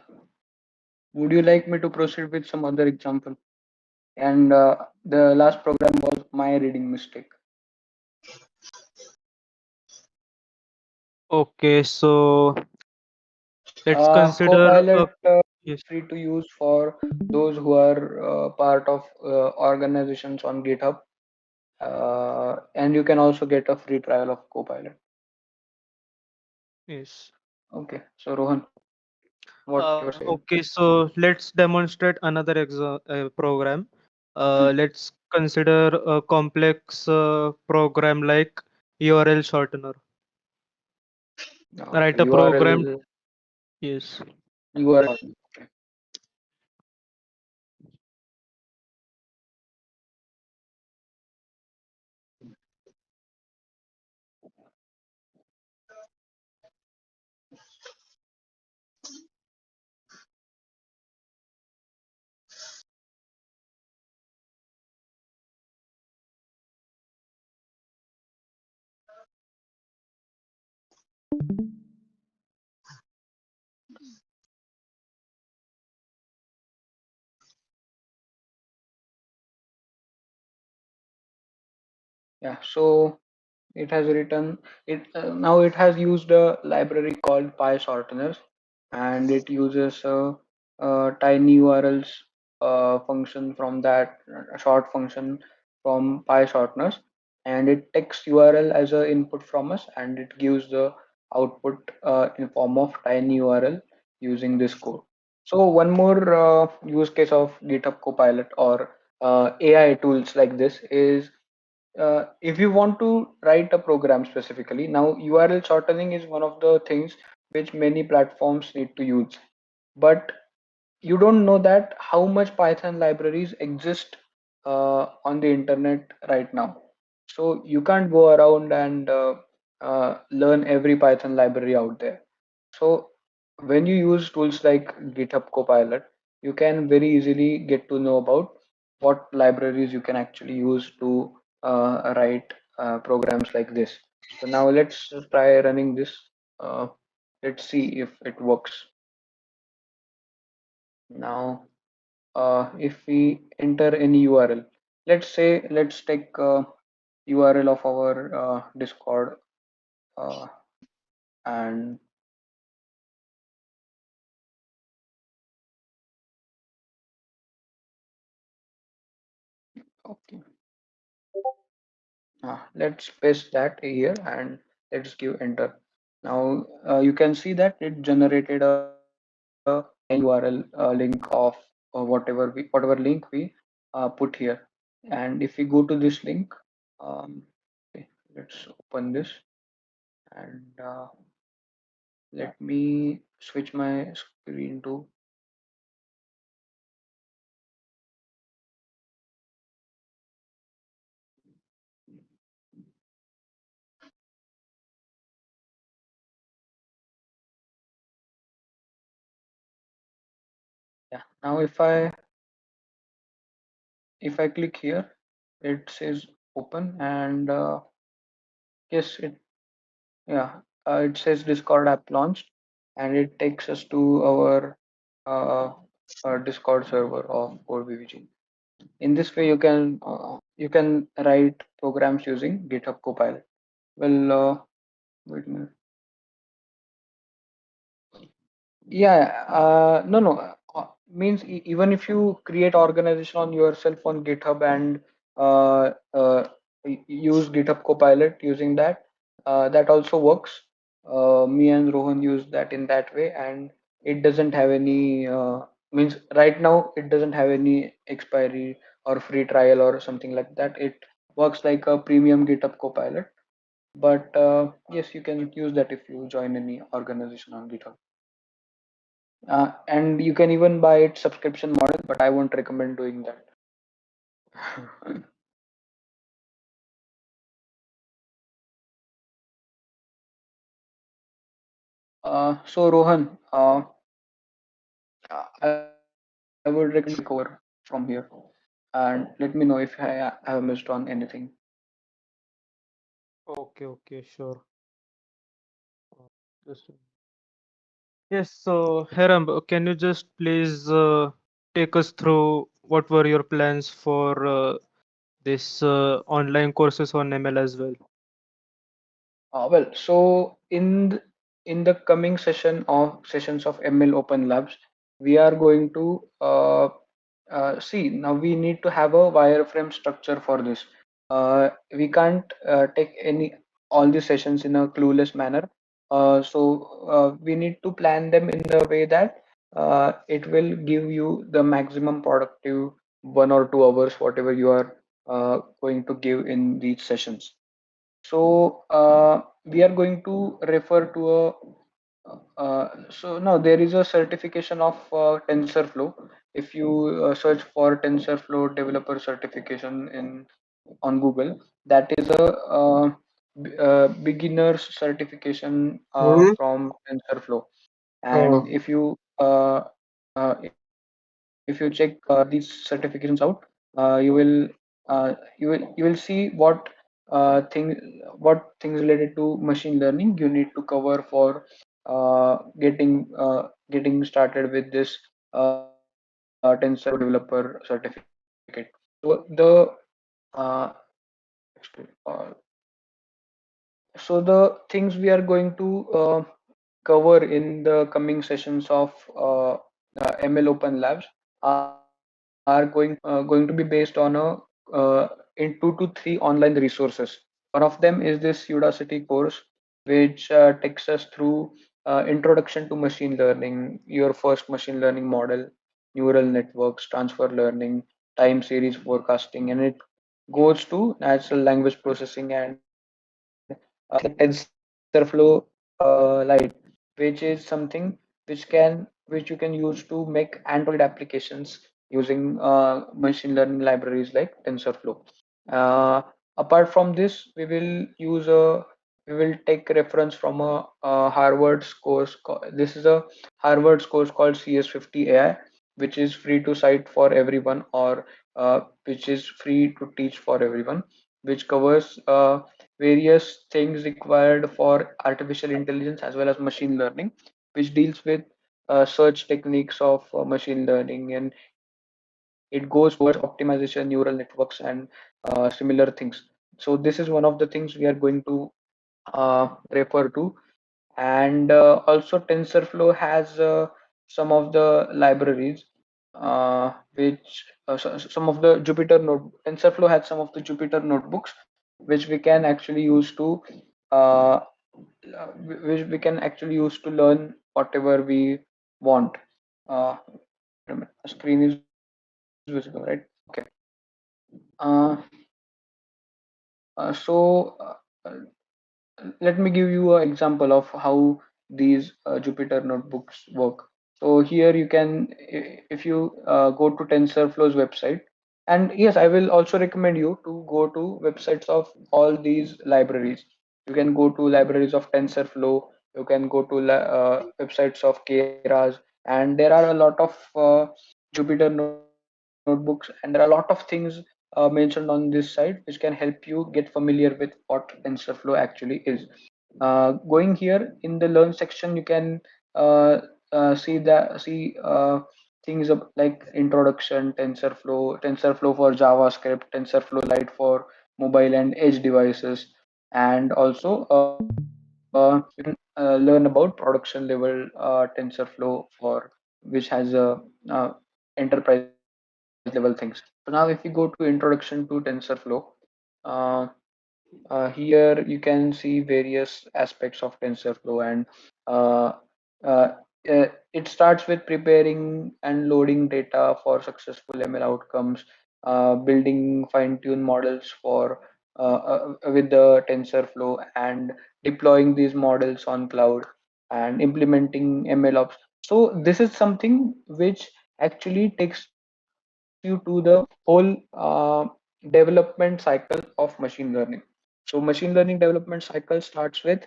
would you like me to proceed with some other example? And the last program was my reading mistake. Okay, so let's consider Copilot yes. free to use for those who are part of organizations on GitHub, and you can also get a free trial of Copilot. Yes. Okay, so Rohan, what you're saying? Okay, so let's demonstrate another program. Hmm. Let's consider a complex program like URL shortener. Okay, Write a program. URL Yes. URL. Okay. Yeah, so it has written it now it has used a library called PySorteners, and it uses tiny URLs function from that a short function from PySorteners, and it takes URL as a input from us, and it gives the output in form of tiny URL using this code. So one more use case of GitHub Copilot or AI tools like this is if you want to write a program specifically. Now URL shortening is one of the things which many platforms need to use, but you don't know that how much Python libraries exist on the internet right now. So you can't go around and learn every Python library out there. So when you use tools like GitHub Copilot, you can very easily get to know about what libraries you can actually use to write programs like this. So now let's try running this. Uh, let's see if it works. Now, if we enter any URL, let's say, let's take URL of our Discord, uh, and okay, let's paste that here and let's give enter. Now you can see that it generated a tiny URL link of whatever link we put here. And if we go to this link, okay, let's open this, and let me switch my screen to, yeah. Now if I click here, it says open, and yes, it says Discord app launched, and it takes us to uh, our Discord server of CodeVVG. In this way, you can write programs using GitHub Copilot. Well, wait a minute. Yeah, no, no. Means even if you create organization on yourself on GitHub and use GitHub Copilot using that, that also works. Me and Rohan use that in that way, and it doesn't have any means right now it doesn't have any expiry or free trial or something like that. It works like a premium GitHub Copilot, but yes, you can use that if you join any organization on GitHub. And you can even buy it subscription model, but I won't recommend doing that. So Rohan, I would recommend you take over from here and let me know if I have missed on anything. Okay, okay, sure. Uh, Just yes, so Heramb, can you just please take us through what were your plans for this online courses on ML as well? Well, so in the coming sessions of ML Open Labs, we are going to see now we need to have a wireframe structure for this. We can't take any all the sessions in a clueless manner. So we need to plan them in the way that it will give you the maximum productive 1 or 2 hours, whatever you are going to give in these sessions. So we are going to refer to a so now there is a certification of TensorFlow. If you search for TensorFlow developer certification in on Google, that is a beginner's certification Hmm? from TensorFlow. And Oh, if you if you check these certifications out, you will you will see what things related to machine learning you need to cover for getting started with this TensorFlow developer certificate. So uh, uh, the things we are going to cover in the coming sessions of ML Open Labs are going to be based on a in 2 to 3 online resources. One of them is this Udacity course, which takes us through introduction to machine learning, your first machine learning model, neural networks, transfer learning, time series forecasting, and it goes to natural language processing and TensorFlow Lite, which is something which you can use to make Android applications using machine learning libraries like TensorFlow. Uh, Apart from this, we will take reference from a Harvard's course. This is a Harvard's course called CS50 AI, which is free to cite for everyone, or which is free to teach for everyone, which covers various things required for artificial intelligence as well as machine learning, which deals with search techniques of machine learning, and it goes towards optimization, neural networks, and similar things. So this is one of the things we are going to refer to. And also TensorFlow has some of the libraries which some of the Jupyter note TensorFlow has some of the Jupyter notebooks which we can actually use to uh, which we can actually use to learn whatever we want. uh, the screen is visible, right? Okay. uh, so let me give you an example of how these Jupyter notebooks work. So here you can, if you go to TensorFlow's website, and yes, I will also recommend you to go to websites of all these libraries. You can go to libraries of TensorFlow. You can go to websites of Keras, and there are a lot of Jupyter notebooks, and there are a lot of things mentioned on this side, which can help you get familiar with what TensorFlow actually is. Going here in the learn section, you can see things like introduction, TensorFlow for JavaScript, TensorFlow Lite for mobile and edge devices, and also you can learn about production level TensorFlow for which has a enterprise level things. So now if we go to introduction to TensorFlow, uh, here you can see various aspects of TensorFlow, and uh, uh, it starts with preparing and loading data for successful ML outcomes, building fine-tuned models for with the TensorFlow, and deploying these models on cloud, and implementing ML ops. So this is something which actually takes you to the whole development cycle of machine learning. So machine learning development cycle starts with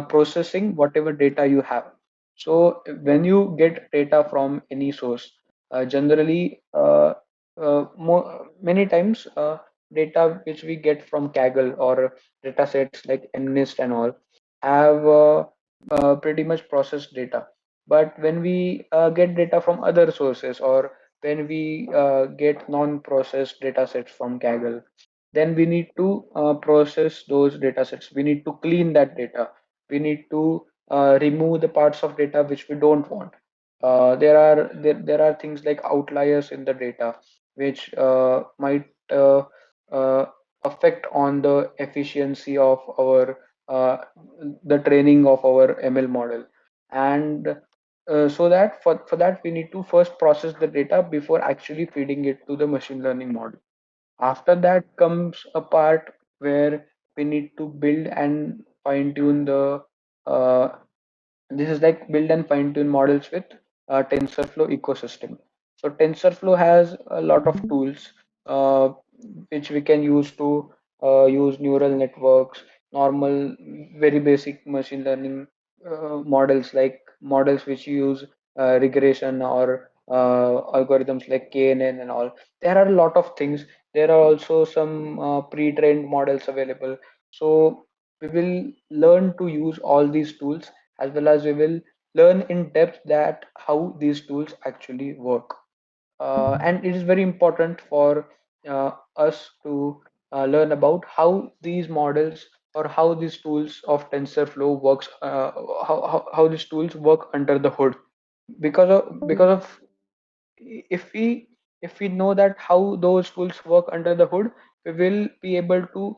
processing whatever data you have. So when you get data from any source, generally many times data which we get from Kaggle or data sets like MNIST and all have pretty much processed data. But when we get data from other sources, or when we get non-processed data sets from Kaggle, then we need to process those data sets. We need to clean that data. We need to remove the parts of data which we don't want. There are things like outliers in the data which might uh, affect on the efficiency of our uh, the training of our ML model. And so that for that we need to first process the data before actually feeding it to the machine learning model. After that comes a part where we need to build and fine tune the uh, this is like build and fine tune models with TensorFlow ecosystem. So TensorFlow has a lot of tools uh, which we can use to use neural networks, normal, very basic machine learning models, like models which use regression or algorithms like KNN and all. There are a lot of things. There are also some pre-trained models available. So we will learn to use all these tools, as well as we will learn in depth that how these tools actually work. And it is very important for us to learn about how these models or how these tools of TensorFlow works, how these tools work under the hood. Because of if we know that how those tools work under the hood, we will be able to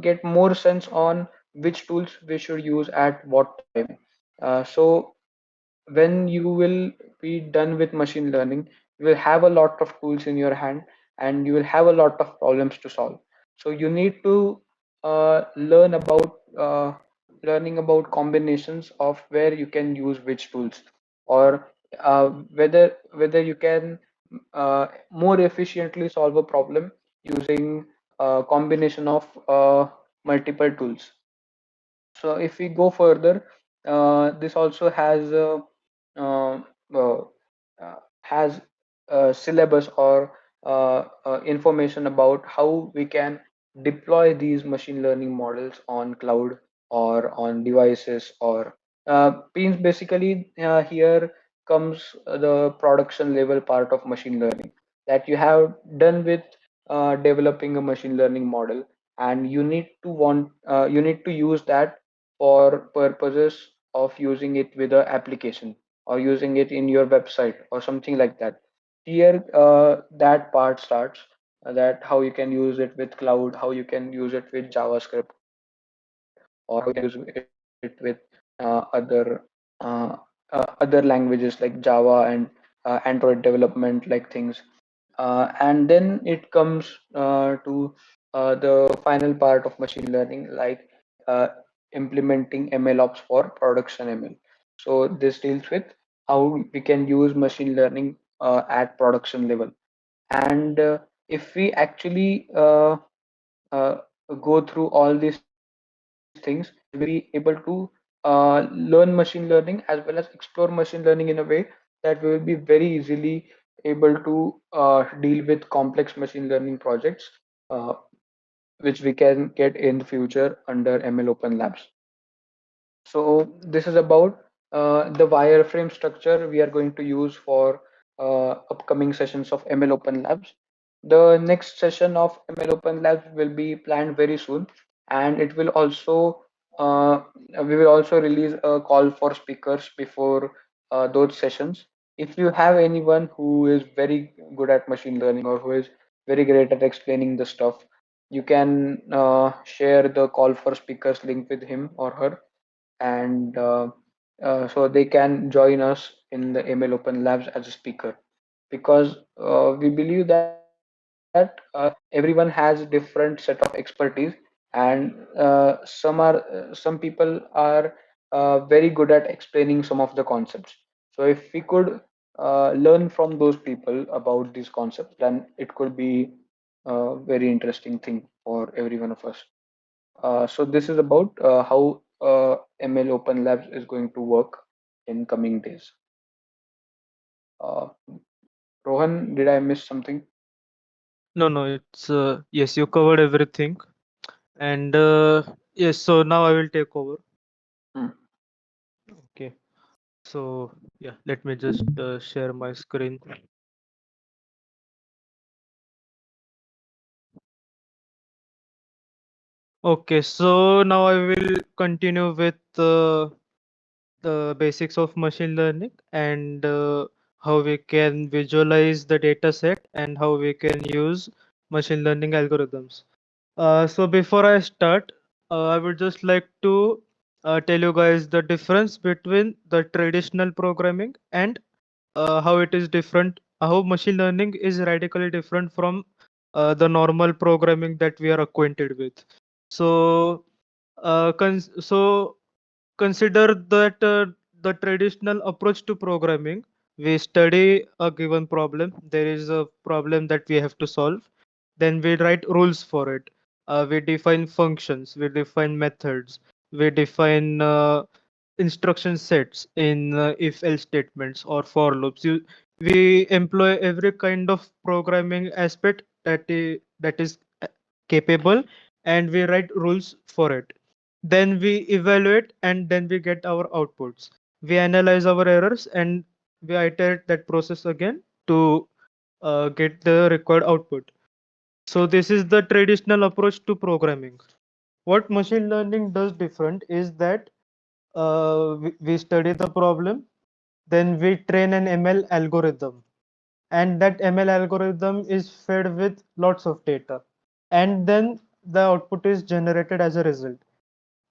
get more sense on which tools we should use at what time. So when you will be done with machine learning, you will have a lot of tools in your hand, and you will have a lot of problems to solve. So you need to learn about learning about combinations of where you can use which tools, or whether you can more efficiently solve a problem using a combination of multiple tools. So if we go further, this also uh, uh, has a syllabus or information about how we can deploy these machine learning models on cloud or on devices, or means basically here comes the production level part of machine learning, that you have done with developing a machine learning model, and you need to use that for purposes of using it with a application, or using it in your website or something like that. Here that part starts, that how you can use it with cloud, how you can use it with JavaScript, or how you can use it with other other languages like Java and Android development like things. And then it comes to the final part of machine learning, like implementing ML ops for production ML. So this deals with how we can use machine learning at production level. And if we actually uh, go through all these things, we will be able to learn machine learning as well as explore machine learning in a way that we will be very easily able to deal with complex machine learning projects, uh, which we can get in the future under ML Open Labs. So this is about the wireframe structure we are going to use for upcoming sessions of ML Open Labs. The next session of ML Open Labs will be planned very soon, and it will also we will also release a call for speakers before those sessions. If you have anyone who is very good at machine learning or who is very great at explaining the stuff, you can share the call for speakers link with him or her, and so they can join us in the ML Open Labs as a speaker, because we believe that everyone has different set of expertise, and some people are very good at explaining some of the concepts. So if we could learn from those people about these concepts, then it could be a very interesting thing for every one of us. So this is about how ML Open Labs is going to work in coming days. Uh, Rohan, did I miss something? No, no, it's yes, you covered everything. And yes, so now I will take over. Hmm. Okay. So yeah, let me just share my screen. Okay, so now I will continue with the basics of machine learning and how we can visualize the data set and how we can use machine learning algorithms. So before I start, I would just like to tell you guys the difference between the traditional programming and how it is different, how machine learning is radically different from the normal programming that we are acquainted with. So, so consider that the traditional approach to programming, we study a given problem. There is a problem that we have to solve. Then we write rules for it. We define functions. We define methods. We define instruction sets in if else statements or for loops. We employ every kind of programming aspect that is capable, and we write rules for it. Then we evaluate, and then we get our outputs. We analyze our errors, and we iterate that process again to get the required output. So this is the traditional approach to programming. What machine learning does different is that we study the problem, then we train an ML algorithm, and that ML algorithm is fed with lots of data, and then the output is generated as a result.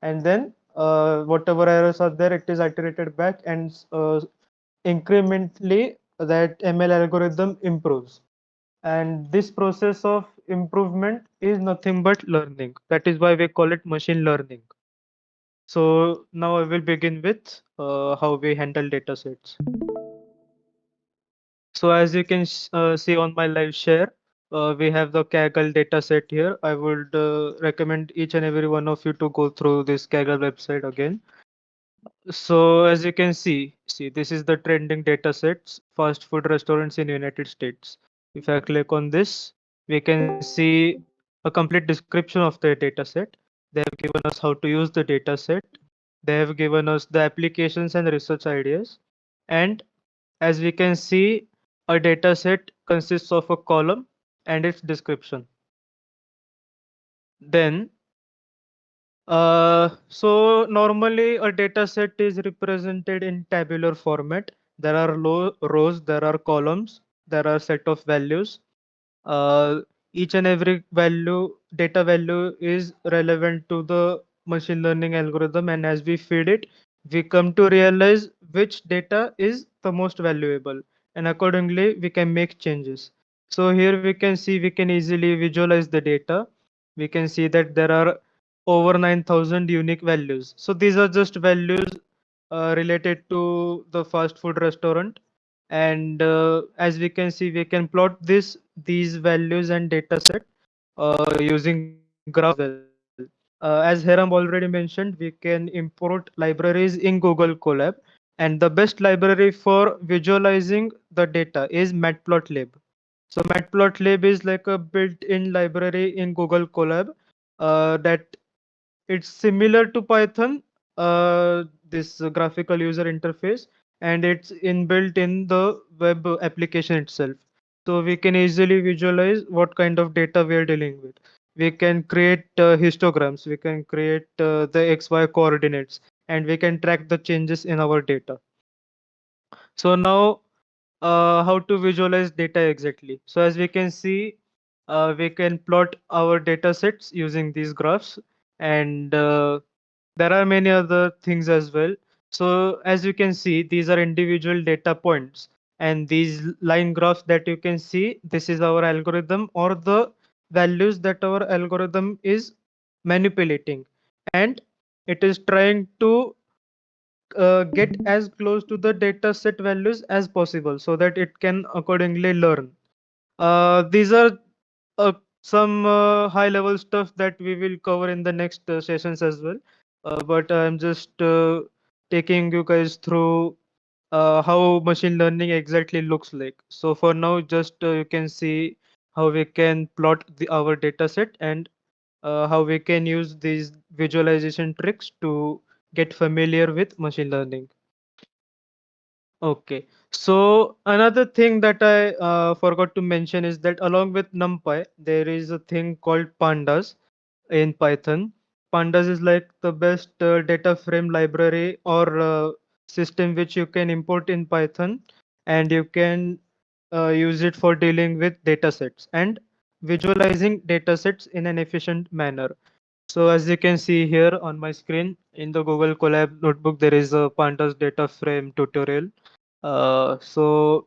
And then whatever errors are there, it is iterated back, and incrementally that ML algorithm improves. And this process of improvement is nothing but learning. That is why we call it machine learning. So now I will begin with how we handle data sets. So as you can see on my live share, we have the Kaggle data set here. I would recommend each and every one of you to go through this Kaggle website again. So as you can see this is the trending data sets, fast food restaurants in United States. If I click on this, we can see a complete description of the data set. They have given us how to use the data set. They have given us the applications and research ideas. And as we can see, a data set consists of a column and its description. Then so normally a data set is represented in tabular format. There are rows, there are columns, there are set of values. Uh, each and every data value is relevant to the machine learning algorithm, and as we feed it, we come to realize which data is the most valuable, and accordingly we can make changes. So here we can see, we can easily visualize the data. We can see that there are over 9,000 unique values. So these are just values related to the fast food restaurant. And as we can see, we can plot these values and data set using graphs as well. As Heramb already mentioned, we can import libraries in Google Colab, And the best library for visualizing the data is Matplotlib. So Matplotlib is like a built-in library in Google Colab that it's similar to Python, this graphical user interface, and it's inbuilt in the web application itself. So we can easily visualize what kind of data we are dealing with. We can create histograms, we can create the XY coordinates, and we can track the changes in our data. So now how to visualize data exactly. So as we can see, we can plot our data sets using these graphs, and there are many other things as well. So as you can see, these are individual data points, and these line graphs that you can see, this is our algorithm or the values that our algorithm is manipulating, and it is trying to get as close to the data set values as possible so that it can accordingly learn. These are uh, some high level stuff that we will cover in the next sessions as well. But I'm just taking you guys through how machine learning exactly looks like. So for now, just you can see how we can plot our data set, and how we can use these visualization tricks to get familiar with machine learning. Okay, so another thing that I forgot to mention is that along with NumPy, there is a thing called pandas in Python. Pandas is like the best data frame library or system which you can import in Python, and you can use it for dealing with data sets and visualizing data sets in an efficient manner. So as you can see here on my screen in the Google Colab notebook, there is a pandas data frame tutorial. So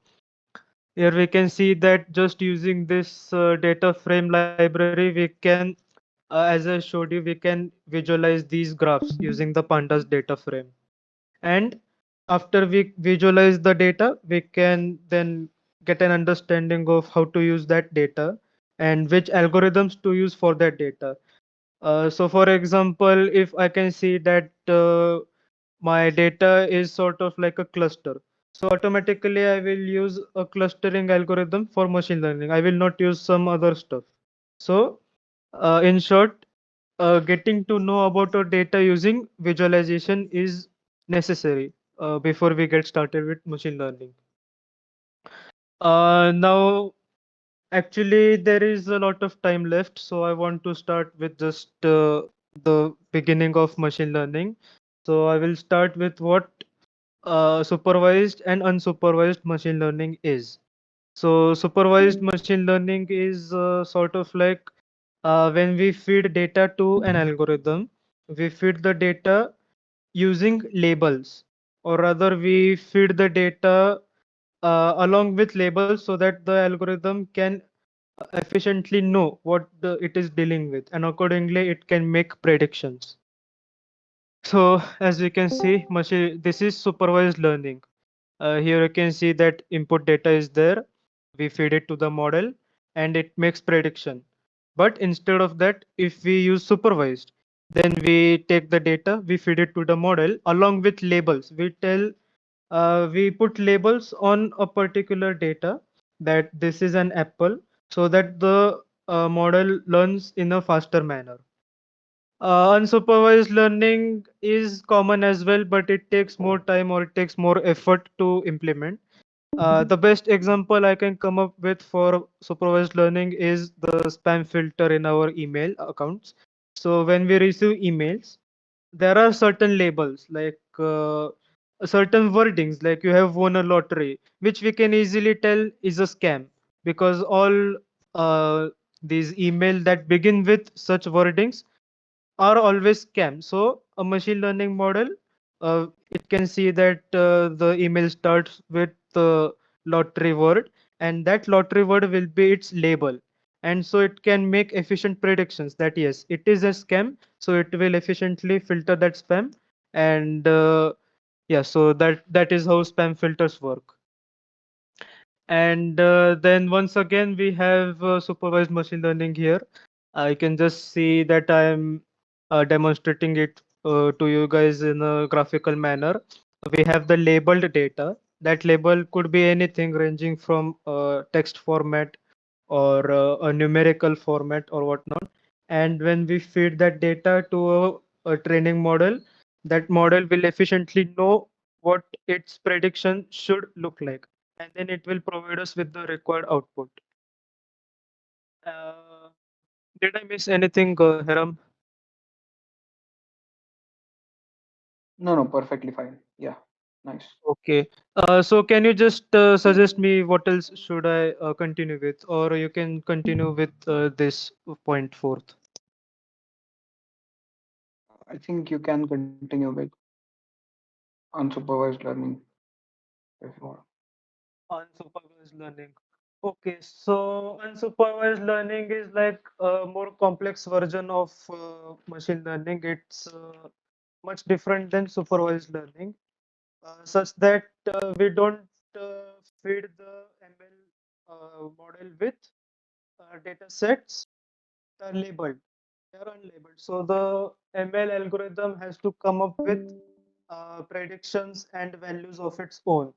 here we can see that just using this data frame library, we can, as I showed you, we can visualize these graphs using the pandas data frame. And after we visualize the data, we can then get an understanding of how to use that data and which algorithms to use for that data. So for example, if I can see that my data is sort of like a cluster. So automatically I will use a clustering algorithm for machine learning. I will not use some other stuff. So in short, getting to know about our data using visualization is necessary before we get started with machine learning. Now, actually, there is a lot of time left, so I want to start with just the beginning of machine learning. So I will start with what supervised and unsupervised machine learning is. So supervised machine learning is sort of like when we feed data to an algorithm, we feed the data using labels, or rather we feed the data along with labels so that the algorithm can efficiently know what it is dealing with, and accordingly it can make predictions. So as you can see, this is supervised learning. Here you can see that input data is there. We feed it to the model and it makes prediction. But instead of that, if we use supervised, then we take the data, we feed it to the model along with labels. We put labels on a particular data that this is an apple, so that the model learns in a faster manner. Unsupervised learning is common as well, but it takes more time or it takes more effort to implement. The best example I can come up with for supervised learning is the spam filter in our email accounts. So when we receive emails, there are certain labels like certain wordings, like you have won a lottery, which we can easily tell is a scam, because all these email that begin with such wordings are always scam. So a machine learning model, it can see that the email starts with the lottery word, and that lottery word will be its label. And so it can make efficient predictions that yes, it is a scam. So it will efficiently filter that spam. And yeah, so that is how spam filters work. And then once again, we have supervised machine learning here. I can just see that I'm demonstrating it to you guys in a graphical manner. we have the labeled data. That label could be anything ranging from text format or a numerical format or whatnot. And when we feed that data to a training model, that model will efficiently know what its prediction should look like. And then it will provide us with the required output. Uh, did I miss anything, Hiram? No, no, perfectly fine. Yeah, nice. Okay. So can you just suggest me what else should I continue with, or you can continue with this point fourth? I think you can continue with unsupervised learning if you want. Unsupervised learning. Okay, so unsupervised learning is like a more complex version of machine learning. It's much different than supervised learning, such that we don't feed the ML model with data sets that are labeled. They are unlabeled. So the ML algorithm has to come up with predictions and values of its own,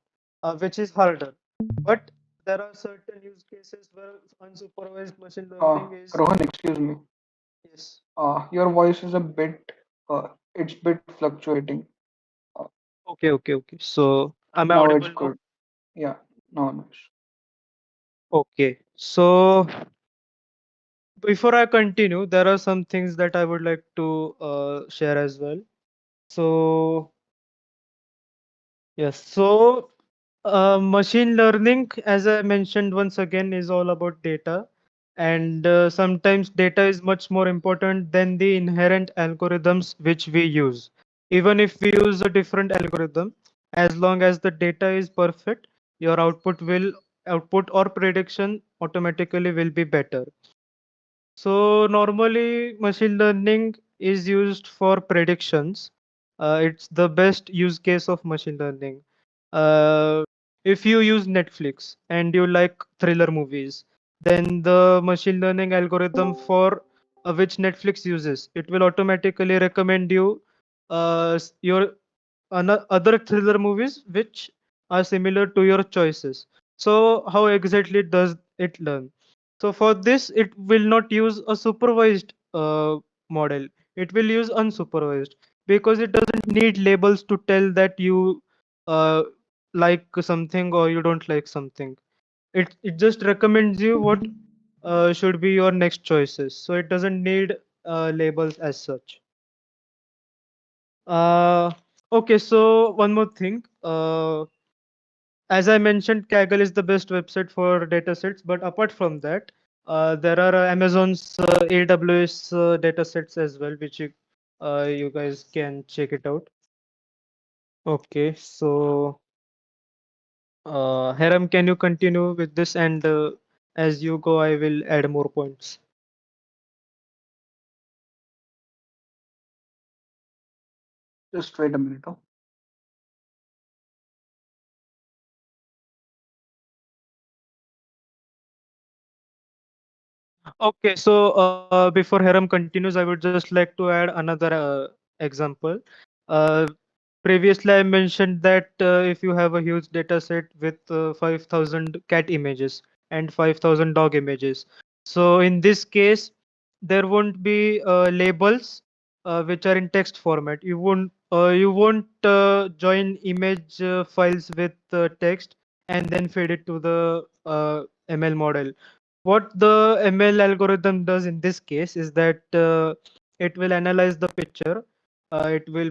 which is harder. But there are certain use cases where unsupervised machine learning is Rohan, excuse me. yes. Your voice is a bit, it's bit fluctuating. Uh, Okay, okay, okay. So am I Now it's audible now? good. Yeah, no, no. Okay. So before I continue, there are some things that I would like to share as well. So yes, so machine learning, as I mentioned once again, is all about data. And sometimes data is much more important than the inherent algorithms which we use. Even if we use a different algorithm, as long as the data is perfect, your output or prediction automatically will be better. So normally machine learning is used for predictions. It's the best use case of machine learning. If you use Netflix and you like thriller movies, then the machine learning algorithm for which Netflix uses, it will automatically recommend you your other thriller movies which are similar to your choices. So how exactly does it learn? So for this, it will not use a supervised model. It will use unsupervised because it doesn't need labels to tell that you uh, like something or you don't like something. It just recommends you what should be your next choices. So it doesn't need labels as such. Uh, okay, so one more thing. As I mentioned, Kaggle is the best website for datasets, but apart from that, there are Amazon's AWS datasets as well, which you guys can check it out. Okay, so Heram, can you continue with this? And as you go, I will add more points. Just wait a minute. Oh. Okay, so before Heram continues, I would just like to add another example. Uh, Previously, I mentioned that if you have a huge data set with 5,000 cat images and 5,000 dog images, so in this case, there won't be labels which are in text format. You won't join image files with text and then feed it to the ML model. What the ML algorithm does in this case is that it will analyze the picture. It will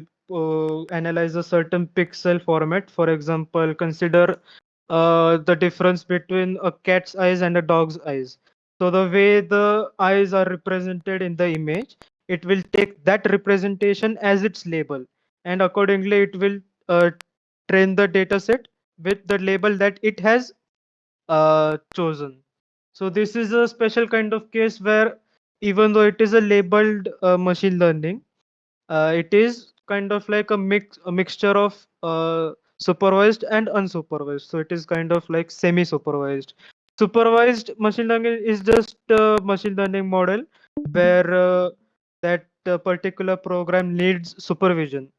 analyze a certain pixel format. For example, consider the difference between a cat's eyes and a dog's eyes. So the way the eyes are represented in the image, it will take that representation as its label, and accordingly, it will train the data set with the label that it has chosen. So this is a special kind of case where even though it is a labeled machine learning, it is kind of like a mixture of supervised and unsupervised. So it is kind of like semi-supervised. Supervised machine learning is just a machine learning model where that particular program needs supervision.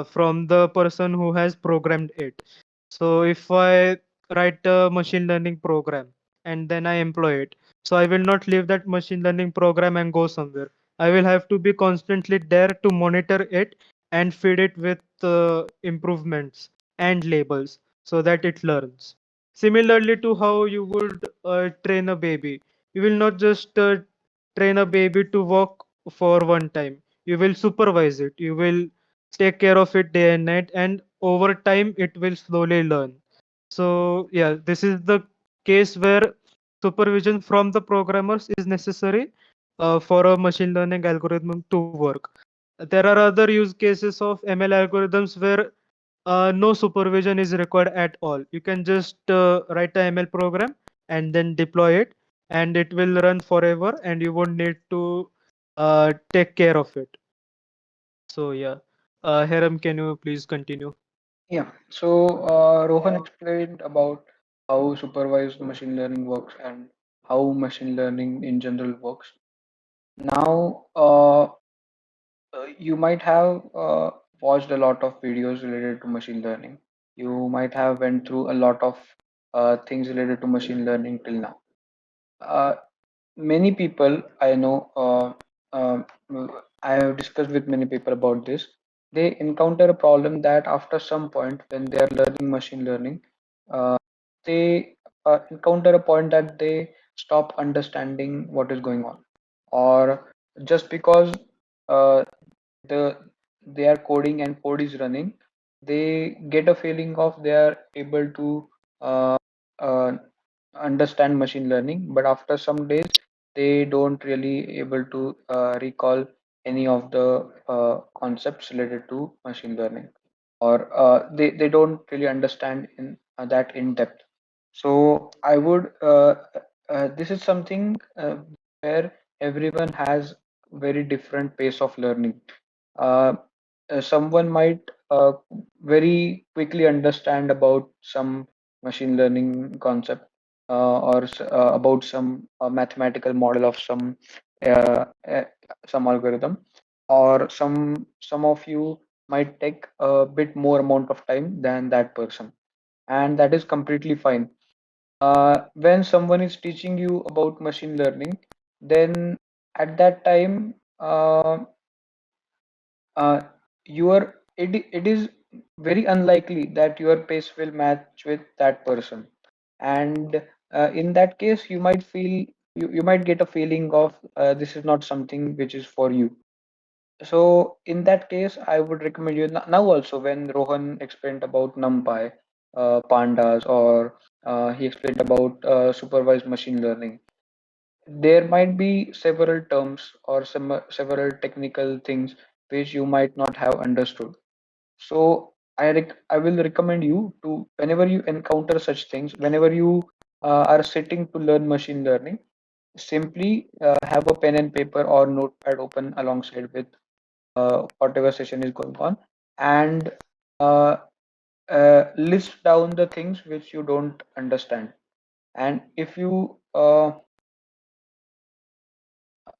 from the person who has programmed it. So if I write a machine learning program and then I employ it, so I will not leave that machine learning program and go somewhere. I will have to be constantly there to monitor it and feed it with improvements and labels so that it learns. Similarly to how you would train a baby, you will not just train a baby to walk for one time. You will supervise it. You will take care of it day and night, and over time it will slowly learn. So yeah, this is the case where supervision from the programmers is necessary for a machine learning algorithm to work. There are other use cases of ML algorithms where no supervision is required at all. You can just write a ML program and then deploy it, and it will run forever, and you won't need to take care of it. So yeah, Heram, can you please continue? Yeah. So Rohan explained about how supervised machine learning works and how machine learning in general works. Now, you might have watched a lot of videos related to machine learning. You might have went through a lot of things related to machine learning till now. Uh, Many people I know, I have discussed with many people about this. They encounter a problem that after some point, when they are learning machine learning, uh, they encounter a point that they stop understanding what is going on, or just because uh, the they are coding and code is running, they get a feeling of they are able to uh, uh, understand machine learning, but after some days they don't really able to recall any of the concepts related to machine learning, or they don't really understand in that in depth. So I would this is something where everyone has very different pace of learning. uh, Someone might very quickly understand about some machine learning concept, about some mathematical model of uh, uh, some algorithm, or some of you might take a bit more amount of time than that person, and that is completely fine. When someone is teaching you about machine learning, then at that time, uh, it is very unlikely that your pace will match with that person, and in that case you might get a feeling of this is not something which is for you. So in that case I would recommend you now also, when Rohan explained about NumPy, pandas, or he explained about supervised machine learning, there might be several terms or several technical things which you might not have understood. So I will recommend you to, whenever you encounter such things, whenever you are sitting to learn machine learning, simply have a pen and paper or notepad open alongside with whatever session is going on, and uh, list down the things which you don't understand. And if you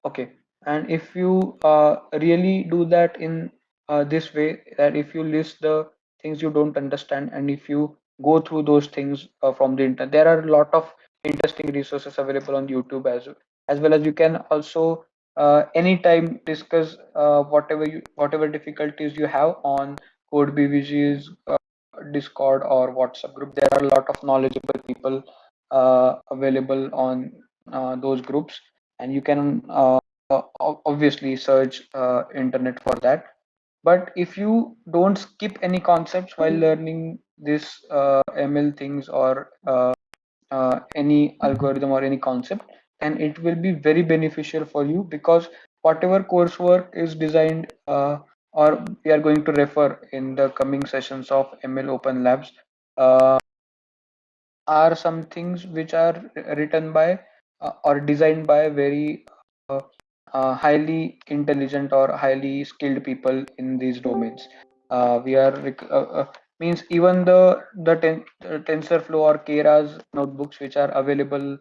Okay, and if you really do that in this way, that if you list the things you don't understand, and if you go through those things from the internet, there are a lot of interesting resources available on YouTube, as well as you can also anytime discuss whatever difficulties you have on Code BVG's Discord or WhatsApp group. There are a lot of knowledgeable people available on those groups, and you can obviously search internet for that. But if you don't skip any concepts while learning this ML things, or any algorithm or any concept, then it will be very beneficial for you, because whatever coursework is designed, or we are going to refer in the coming sessions of ML Open Labs, uh, are some things which are written by or designed by very uh, highly intelligent or highly skilled people in these domains. We are means even the TensorFlow or Keras notebooks which are available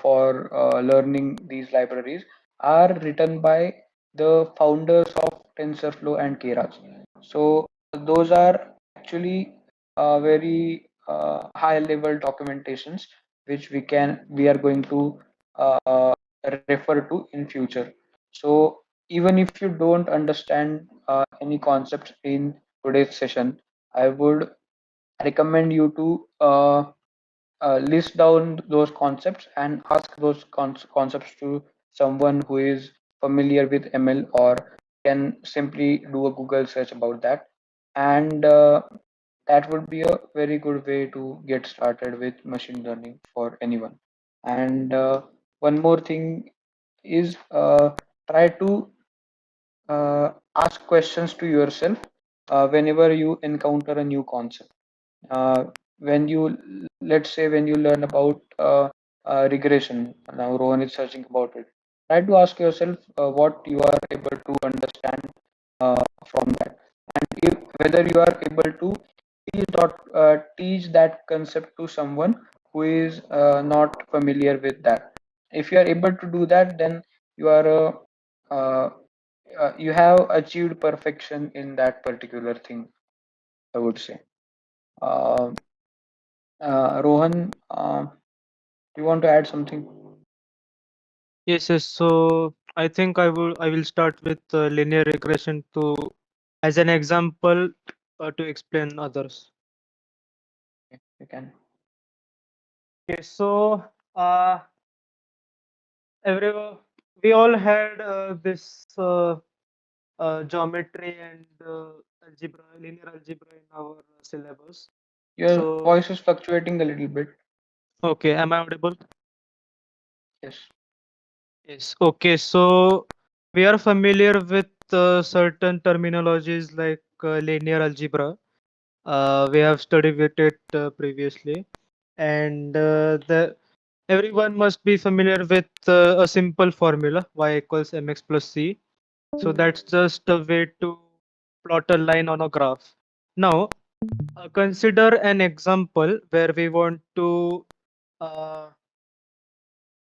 for learning these libraries are written by the founders of TensorFlow and Keras. So those are actually very high level documentations which we are going to refer to in future. So even if you don't understand any concepts in today's session, I would recommend you to list down those concepts and ask those concepts to someone who is familiar with ML, or can simply do a Google search about that. And that would be a very good way to get started with machine learning for anyone. And one more thing is, try to ask questions to yourself whenever you encounter a new concept. uh, when you, let's say, when you learn about regression, now Rohan is searching about it, try to ask yourself what you are able to understand from that, and if, whether you are able to teach that concept to someone who is not familiar with that. If you are able to do that, then you are uh, you have achieved perfection in that particular thing, I would say. uh, Rohan, you want to add something? Yes, yes. So I will start with linear regression to as an example to explain others. You can. Okay, so uh, everyone, we all had this geometry and algebra, linear algebra in our syllabus. Your So voice is fluctuating a little bit. okay, am I audible? Yes. Yes. Okay, so we are familiar with certain terminologies like linear algebra. We have studied with it previously, and the everyone must be familiar with a simple formula y equals mx plus c. So that's just a way to plot a line on a graph. Now, consider an example where we want to uh,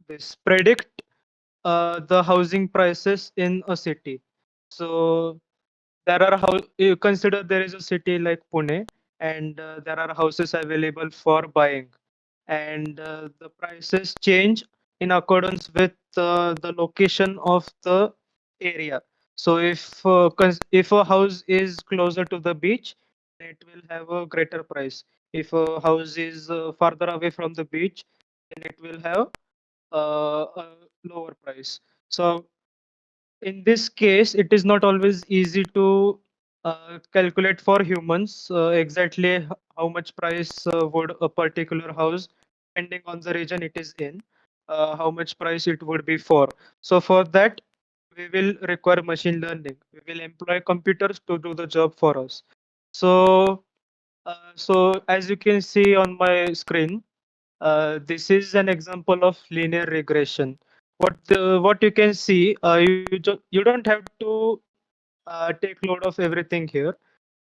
this predict the housing prices in a city. So there are how you consider there is a city like Pune, and there are houses available for buying, and the prices change in accordance with the location of the area. So if a house is closer to the beach, it will have a greater price. If a house is farther away from the beach, then it will have a lower price. So in this case, it is not always easy to calculate for humans exactly how much price would a particular house, depending on the region it is in, how much price it would be for. So for that, we will require machine learning. We will employ computers to do the job for us. So, so as you can see on my screen, this is an example of linear regression. What you can see, you don't have to take load of everything here,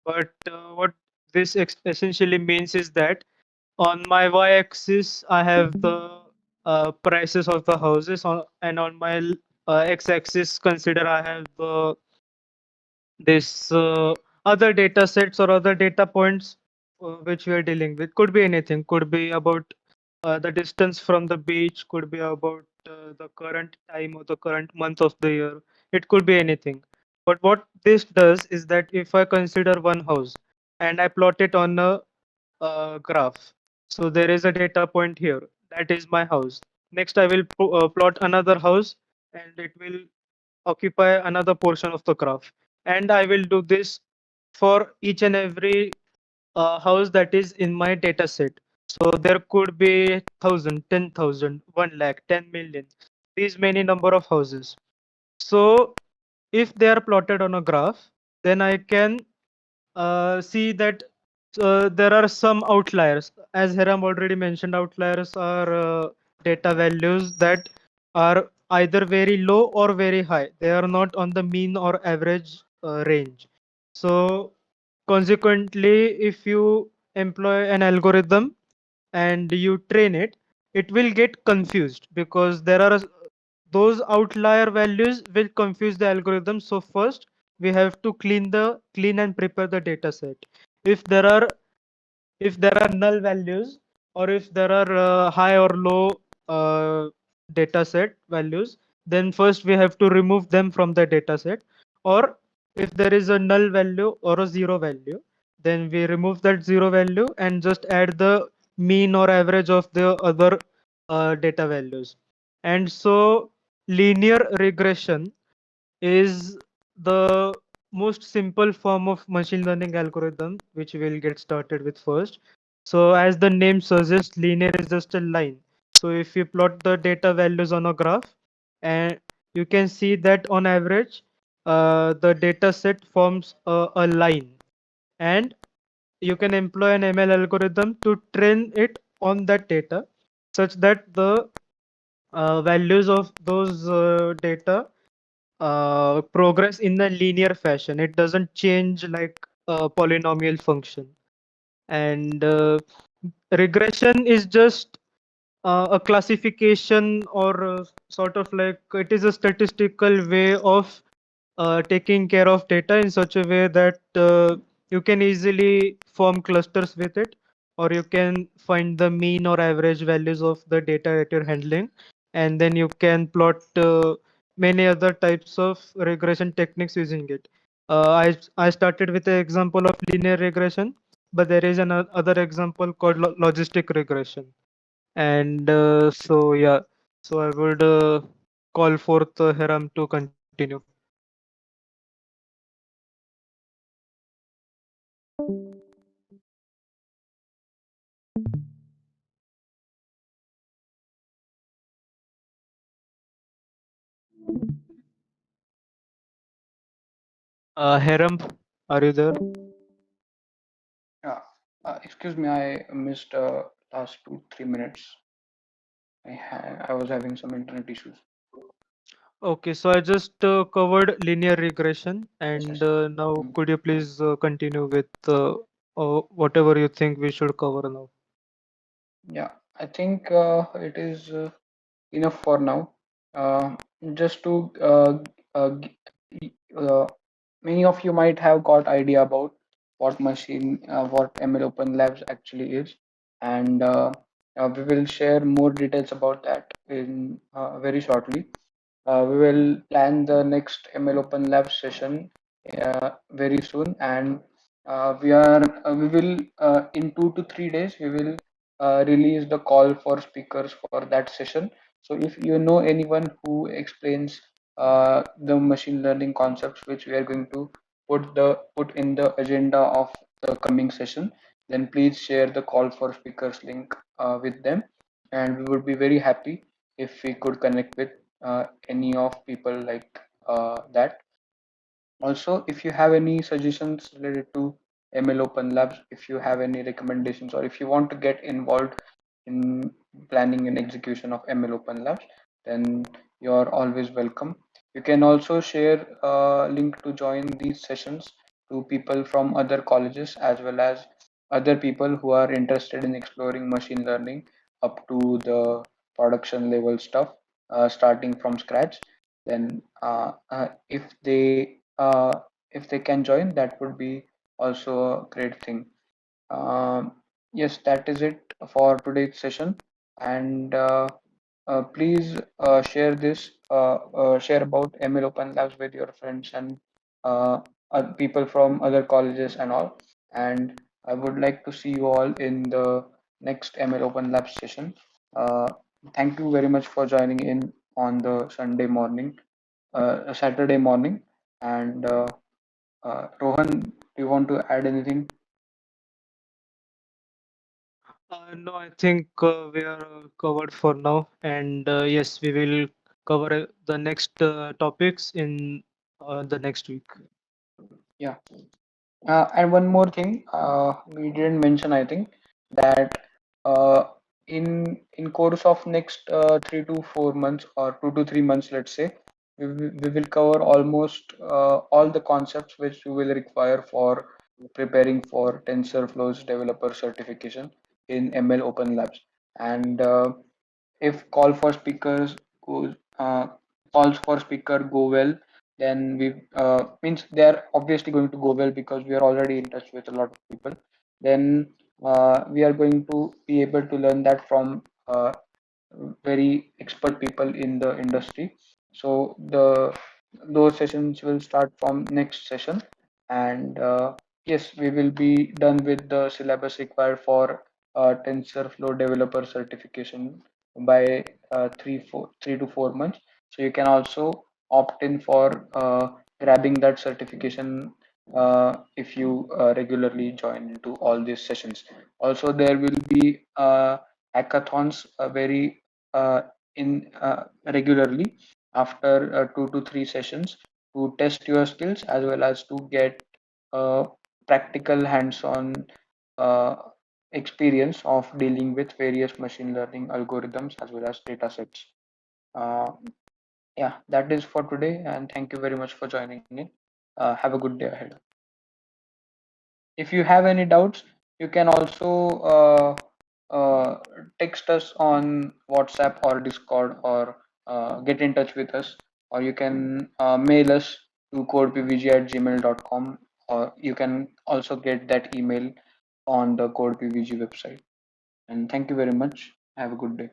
but what this essentially means is that on my y-axis I have the prices of the houses, and on my x-axis consider I have this other data sets or other data points which we are dealing with. Could be anything, could be about the distance from the beach, could be about the current time or the current month of the year. It could be anything. But what this does is that if I consider one house and I plot it on a graph, so there is a data point here, that is my house. Next I will plot another house, and it will occupy another portion of the graph, and I will do this for each and every house that is in my data set. So there could be 1,000, 10,000, 1 lakh, 10 million, these many number of houses. So if they are plotted on a graph, then I can see that there are some outliers. As Heram already mentioned, outliers are data values that are either very low or very high. They are not on the mean or average range. So consequently, if you employ an algorithm and you train it, it will get confused because there are those outlier values will confuse the algorithm. So first we have to clean and prepare the data set. If there are null values, or if there are high or low uh, data set values, then first we have to remove them from the data set. Or if there is a null value or a zero value, then we remove that zero value and just add the mean or average of the other data values. And so linear regression is the most simple form of machine learning algorithm which we'll get started with first. So as the name suggests, linear is just a line. So if you plot the data values on a graph, and you can see that on average the data set forms a line, and you can employ an ML algorithm to train it on that data such that the values of those data progress in a linear fashion. It doesn't change like a polynomial function. And regression is just a classification, or sort of like it is a statistical way of taking care of data in such a way that you can easily form clusters with it, or you can find the mean or average values of the data that you're handling, and then you can plot many other types of regression techniques using it. I started with an example of linear regression, but there is another example called logistic regression. And so yeah, so I would call forth Heram to continue. Heram, are you there? Yeah. Excuse me, I missed last 2 3 minutes. I was having some internet issues. Okay, so I just covered linear regression, Yes, and yes. now Mm. could you please continue with whatever you think we should cover now? Yeah, I think it is enough for now. Uh, just to many of you might have got idea about what ML Open Labs actually is, and we will share more details about that in very shortly. We will plan the next ML Open Lab session very soon, and we will in 2 to 3 days we will release the call for speakers for that session. So if you know anyone who explains the machine learning concepts which we are going to put in the agenda of the coming session, then please share the call for speakers link with them, and we would be very happy if we could connect with any of people like that. Also, if you have any suggestions related to ML Open Labs, if you have any recommendations, or if you want to get involved in planning and execution of ML Open Labs, then you're always welcome. You can also share a link to join these sessions to people from other colleges, as well as other people who are interested in exploring machine learning up to the production level stuff, starting from scratch. Then if they can join, that would be also a great thing. um, yes, that is it for today's session. And please share about ML Open Labs with your friends and people from other colleges and all. And I would like to see you all in the next ML Open Labs session. Uh, Thank you very much for joining in on the Saturday morning. And Rohan, do you want to add anything? No, I think we are covered for now, and yes, we will cover the next topics in the next week. Yeah. And one more thing, we didn't mention, I think, that uh, in course of next 3 to 4 months or 2 to 3 months, let's say, we will cover almost all the concepts which you will require for preparing for TensorFlow's developer certification in ML Open Labs. And if call for speakers goes calls for speaker go well, then we means they are obviously going to go well because we are already in touch with a lot of people. Then we are going to be able to learn that from very expert people in the industry. So those sessions will start from next session, and yes, we will be done with the syllabus required for TensorFlow developer certification by 3 to 4 months. So you can also opt in for grabbing that certification if you regularly join into all these sessions. Also, there will be hackathons very uh, in regularly after 2 to 3 sessions to test your skills as well as to get practical hands-on uh, experience of dealing with various machine learning algorithms as well as data sets. Uh, yeah, that is for today, and thank you very much for joining in. Have a good day ahead. If you have any doubts, you can also text us on WhatsApp or Discord, or get in touch with us, or you can mail us to codepvg@gmail.com, or you can also get that email on the codepvg website. And thank you very much. Have a good day.